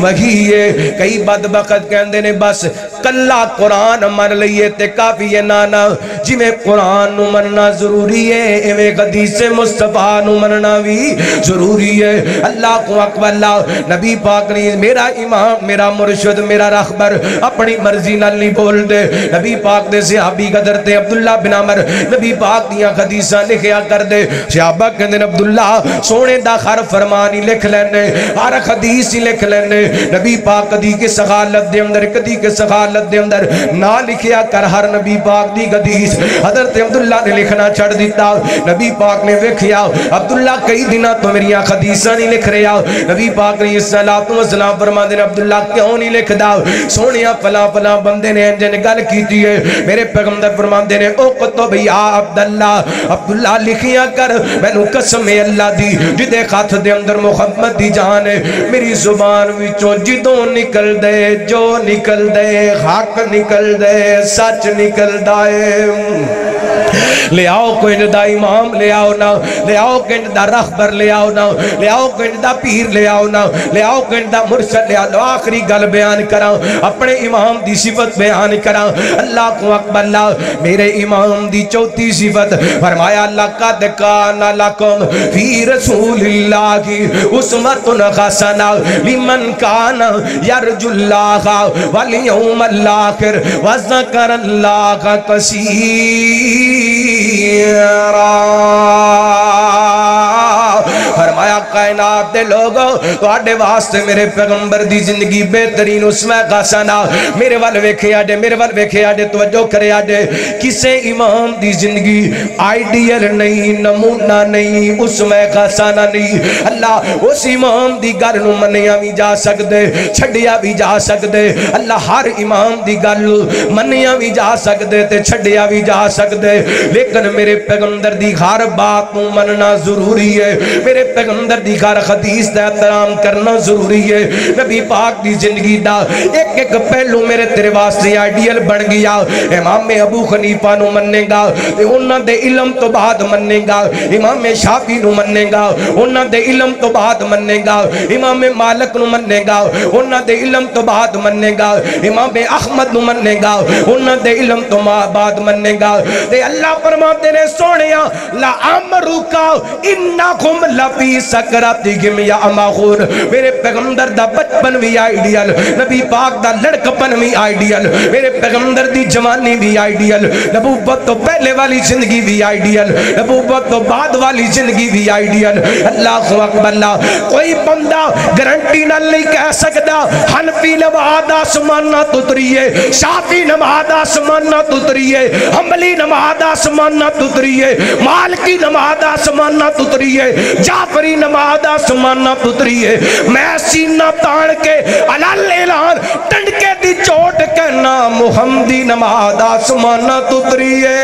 وحی ہے۔ کئی بدبخت کہندے نے بس کلا قرآن من لئیے تے کافی ہے، نانا جی میں قرآن نو مننا ضروری ہے ایویں حدیث مصطفیٰ نو مننا بھی ضروری ہے۔ اللہ کو اکبر، اللہ نبی پاک نے میرا امام میرا مرشد میرا رہبر اپنی مرضی نال نہیں بول دے۔ نبی پاک دے صحابی قدر تے عبداللہ بن عمر نبی پاک دیاں حدیثاں لکھیا کر دے، صحابہ کہندے عبداللہ سونے دا خر فرمانی لکھ لینے، ہر حدیث ہی لکھ لینے۔ نبی پاک کدی کے سغالت دے اندر کدی کے سغالت دے اندر نہ لکھیا کر ہر نبی پاک دی حدیث حضرت عبداللہ نے لکھنا چھڑ دیتا۔ نبی پاک نے ویکھیا عبداللہ کئی دنہ تو میریاں حدیثاں نہیں لکھ رہا، نبی پاک نے صلاۃ و سلام فرما دے عبداللہ کیوں نہیں لکھ دا؟ سونیا فلاں فلاں بندے نے انجن گل کیتی ہے، میرے پیغمبر فرما دے نے اکتب یا عبداللہ، عبداللہ لکھیا کر، میں نو قسم ہے اللہ دی جدے خط دے اندر محمد دی جان ہے، میری زبان وچوں جدوں نکل دے جو نکل دے حق نکل دے سچ نکل دائے۔ لے آؤ کوئی دا امام لے آؤ نا، لے آؤ کوئی دا رہبر لے آؤ نا، لے آؤ کوئی دا پیر لے آؤ نا، لے آؤ کوئی دا مرشد لے آؤ۔ آخری گل بیان کراں، اپنے امام دی صفت بیان کراں۔ اللہ کو اکبر، اللہ میرے امام دی چوتھی صفت فرمایا لقد کان لکم فی رسول اللہ اسوۃ حسنہ لمن کان یرجو اللہ والیوم الآخر وذکر اللہ کثیرا۔ فرمایا کائنات دے لوگوں تواڈے واسطے میرے پیغمبر دی زندگی بہترین اسوہ حسنہ، میرے وال ویکھے آڈے میرے وال ویکھے آڈے توجہ کرے آڈے، کسے امام دی زندگی آئیڈیل نہیں، نمونہ نہیں، اسوہ حسنہ نہیں۔ اللہ اس امام دی گل نو منیا بھی جا سکدے چھڈیا بھی جا سکدے، اللہ ہر امام دی گل منیا بھی جا سکدے تے چھڈیا بھی جا سکدے، لیکن میرے پیغمبر دی ہر بات نو مننا ضروری ہے، میرے پیغمبر دی ہر حدیث دا احترام کرنا ضروری ہے۔ نبی پاک دی زندگی دا ایک ایک پہلو میرے تیرے واسطے آئیڈیل بن گیا۔ امام ابو حنیفہ نو مننے گا تے انہاں دے علم تو بعد مننے گا، امام شافعی نو مننے گا انہاں دے علم تو بعد مننے گا، امام مالک نو مننے گا انہاں دے علم تو بعد مننے گا، امام احمد نو مننے گا انہاں دے علم تو بعد مننے گا۔ تے اللہ فرماتے نے سونیا لعمرک انکم لفی سکراتہم یعمہون، میرے پیغمبر دا بچپن بھی آئیڈیل، نبی پاک دا لڑکپن بھی آئیڈیل، میرے پیغمبر دی جوانی بھی آئیڈیل، نبوت تو پہلے والی زندگی بھی آئیڈیل، نبوت تو بعد والی زندگی بھی آئیڈیل۔ اللہ اکبر، اللہ کوئی بندہ گارنٹی نہ نہیں کہہ سکتا حنفی نماز آسمان نہ اتریے، شافعی نماز آسمان نہ اتریے، حنبلی نماز آسمان نہ اتریے، مالکی نماز آسمان نہ اتریے، جعفری نماز آسمان نہ اتریے، میں سینہ تان کے علال اعلان ٹنڈکے دی چوٹ کہنا محمدی نماز آسمان نہ اتریے۔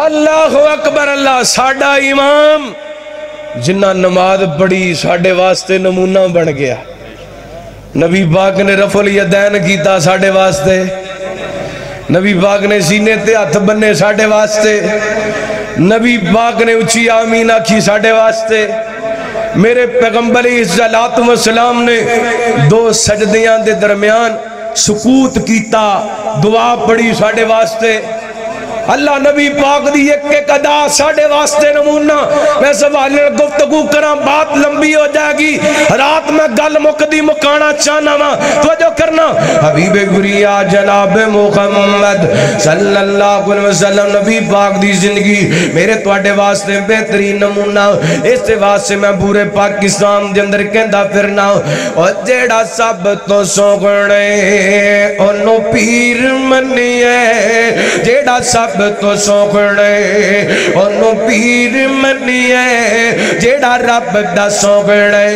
اللہ اکبر، اللہ ساڈا امام جنہ نماز پڑھی ساڈے واسطے نمونہ بن گیا۔ نبی پاک نے رفع الیدین کیتا ساڈے واسطے، نبی پاک نے سینے تے ہاتھ بننے ساڈے واسطے، نبی پاک نے اچھی آمین آکھی ساڈے واسطے۔ میرے پیغمبر علیہ السلام نے دو سجدیاں دے درمیان سکوت کیتا دعا پڑی ساڑھے واسطے اللہ نبی پاک دی ایک ادا ساڑھے واسطے نمونہ میں سوال گفتگو کرام بات لمبی ہو جائے گی رات میں گل مقدی مکانا چاہنا ماں توجہ کرنا حبیب گریہ جناب محمد صلی اللہ علیہ وسلم نبی پاک دی زندگی میرے توڑے واسطے بہترین نمونہ اس واسطے میں پورے پاکستان دے اندر کہندہ پھرنا اور جیڑا سب تو سوگنے انہوں پیر منیے جیڑا سب تو سوگنے انہوں پیر منیے جیڑا رب دا سوگنے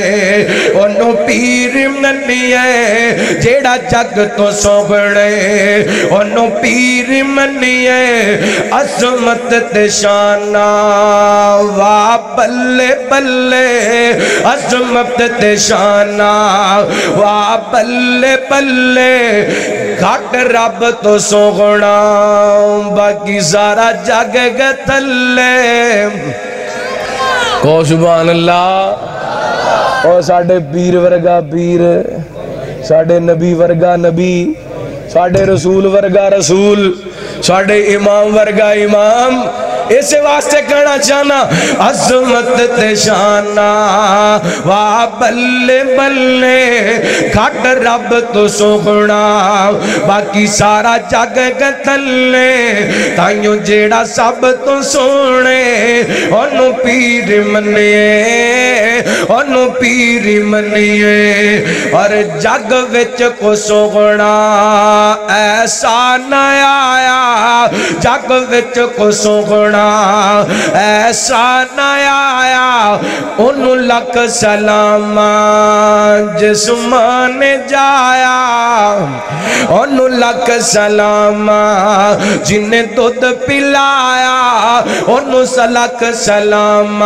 انہوں پیر منیے جیڑا جگ تو سوگنے انہوں پیر منیے عظمت تے شانہ وا بلے بلے عظمت تے شانہ وا بلے بلے گھٹ رب تو سوگنا باقی سارا جگ گتلے کو سبحان اللہ اور ساڑھے پیر ورگا پیر ساڑھے نبی ورگا نبی ساڑھے رسول ورگا رسول ساڑھے امام ورگا امام اسے واسطے کہنا چاہنا عظمت تے شانہ وا بلے بلے گھٹ رب تو سوگنا باقی سارا جگ گتلے تائیوں جیڑا سب تو سونے انہوں پیر منیے انہوں پیر منیے اور جگ وچ کو سوگنا ایسا نہ آیا جگ وچ کو سوگنا ایسا نہ آیا انہوں لکھ سلام جسمان جایا انہوں لکھ سلام جنہیں دودھ پلایا انہوں لکھ سلام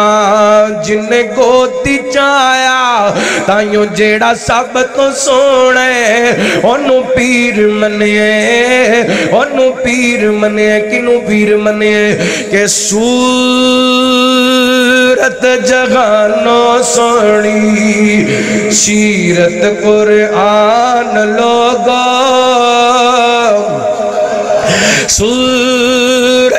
جنہیں گودی چایا تائیوں جیڑا سب تو سونے انہوں پیر منیے انہوں پیر منیے کنوں پیر منیے کہ صورت جگانو سونی سیرت قرآن لوگا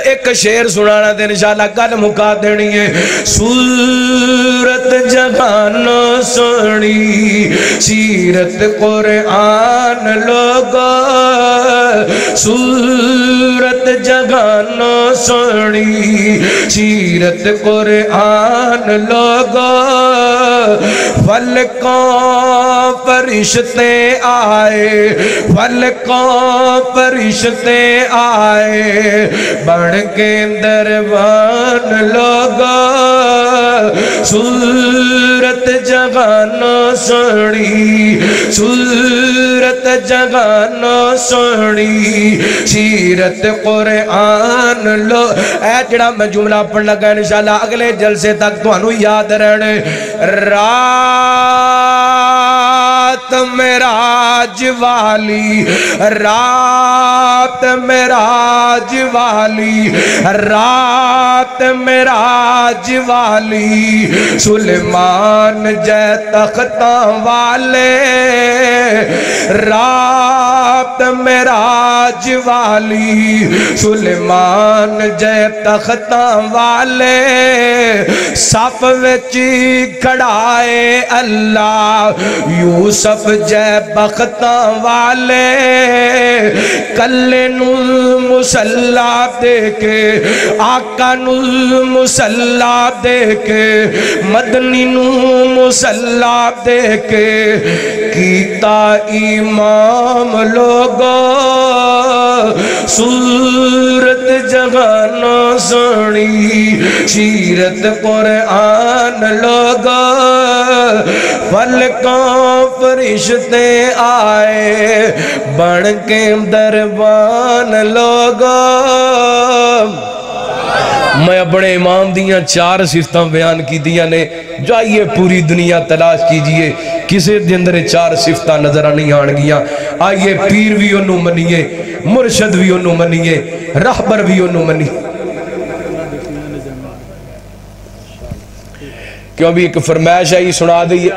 ایک شعر سنانا دے انشاءاللہ کل مکا دینی ہے صورت جگانو سونی سیرت قرآن لوگا صورت جگانو سونی سیرت قرآن لوگا فلکوں فرشتے آئے فلکوں فرشتے آئے بڑھ کے دربان لوگا صورت جگانو سونی صورت جگانو سونی سیرت قرآن لو اے جڑا میں جملہ پڑھ لگا انشاءاللہ اگلے جلسے تک تو انہوں یاد رہنے رات معراج والی رات معراج والی رات معراج والی سلیمان جے تختاں والے رات معراج والی سلیمان جے تختاں والے صف وچی کھڑائے اللہ یوسف جے بختاں والے کلے نو مسلح دے کے آقا نو مسلح دے کے مدنی نو مسلح دے کے کیتا امام لوگو صورت جگانو سونی سیرت قرآن لوگو فلکوں فرشتے آئے بڑھ کے دربان لوگو میں اپنے امام دیاں 4 صفتاں بیان کی دیاں نے جائیے پوری دنیا تلاش کیجئے کسے دے اندر 4 صفتاں نظر نہیں آن گیا آئیے پیر بھی انہوں منیے مرشد بھی انہوں منیے رہبر بھی انہوں منیے کیوں بھی ایک فرمائش ہے یہ سنا دئیے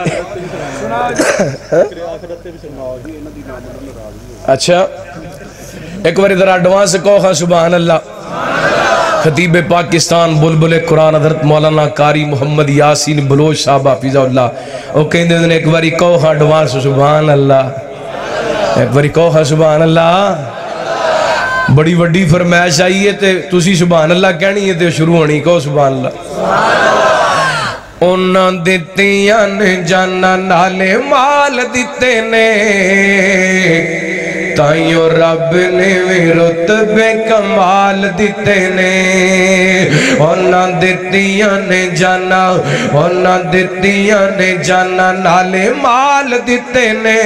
اچھا ایک بار ادھر ایڈوانس کہو ہاں سبحان اللہ۔ خطیب پاکستان بلبل قرآن حضرت مولانا قاری محمد یاسین بلوچ صاحب حافظہ اللہ وہ کہیں دے ایک باری کہو ہاں ایڈوانس سبحان اللہ، ایک باری کہو ہاں سبحان اللہ۔ بڑی وڈی فرمائش آئی ہے تے تسی سبحان اللہ کہنی ہے تے شروع ہونی کہو سبحان اللہ۔ انہاں دتیاں نے جانا نالے مال دیتے نے تائیوں رب نے رتبے کمال دیتے نے، انہاں دتیاں نے جانا، انہاں دتیاں نے جانا نالے مال دیتے نے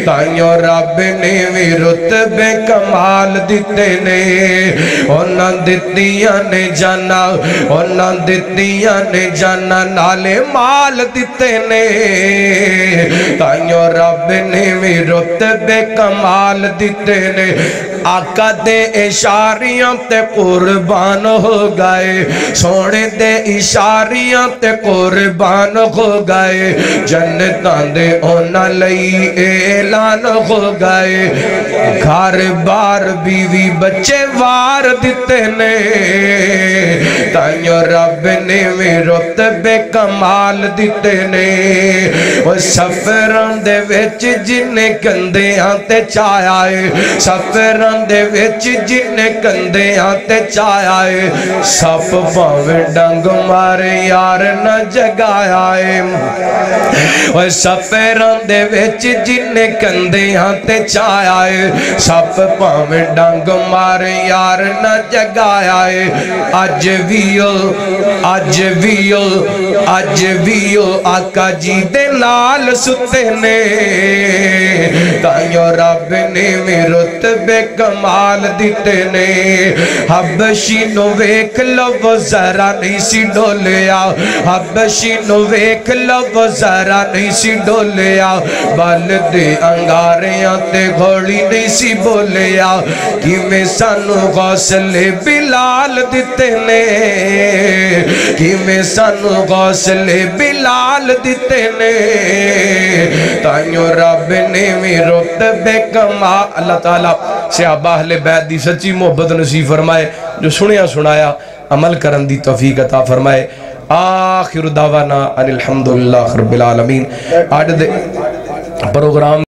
تائیوں رب نے رتبے کمال دیتے نے، انہاں دتیاں نے جانا، انہاں دتیاں نے جانا نالے مال دیتے نے تائیوں رب نے رتبے کمال دیتے نے۔ آقا دے اشاریاں تے قربان ہو گئے، سونے دے اشاریاں تے قربان ہو گئے، جنتاں دے اونا لئی اعلان ہو گئے، گھر بار بیوی بچے وار دیتے نے تائیوں رب نے رتبے کمال دیتے نے۔ وہ سفران دے وچ جنہیں کندے آتے چاہے، سفران دے وچ جنہیں کندے آتے چاہے، سپ پاویں ڈنگ مارے یار نہ جگایا۔ وہ سفران دے وچ جنہیں کندے آتے چاہے، سپ پاویں ڈنگ مارے یار نہ جگایا۔ اج ویو اج ویو اج ویو آقا جی دے نال ستے نے تائیوں رب نے رتبے کمال دیتے نے۔ حبشی نو ویکھ لو ذرا نہیں سی ڈولیا، حبشی نو ویکھ لو ذرا نہیں سی ڈولیا، بال دے انگاریاں تے گھوڑی نہیں سی بولیا، کی میں سانو غوثل بلال دیتے نے، کی میں سانو غوثل بلال دیتے نے تائیوں رب نے رتبے کمال۔ اللہ تعالیٰ صحابہ اہل بیت دی سچی محبت نصیب فرمائے، جو سنیا سنایا عمل کرن دی توفیق عطا فرمائے۔ آخر دعوانا ان الحمدللہ رب العالمین۔ آج دے پروگرام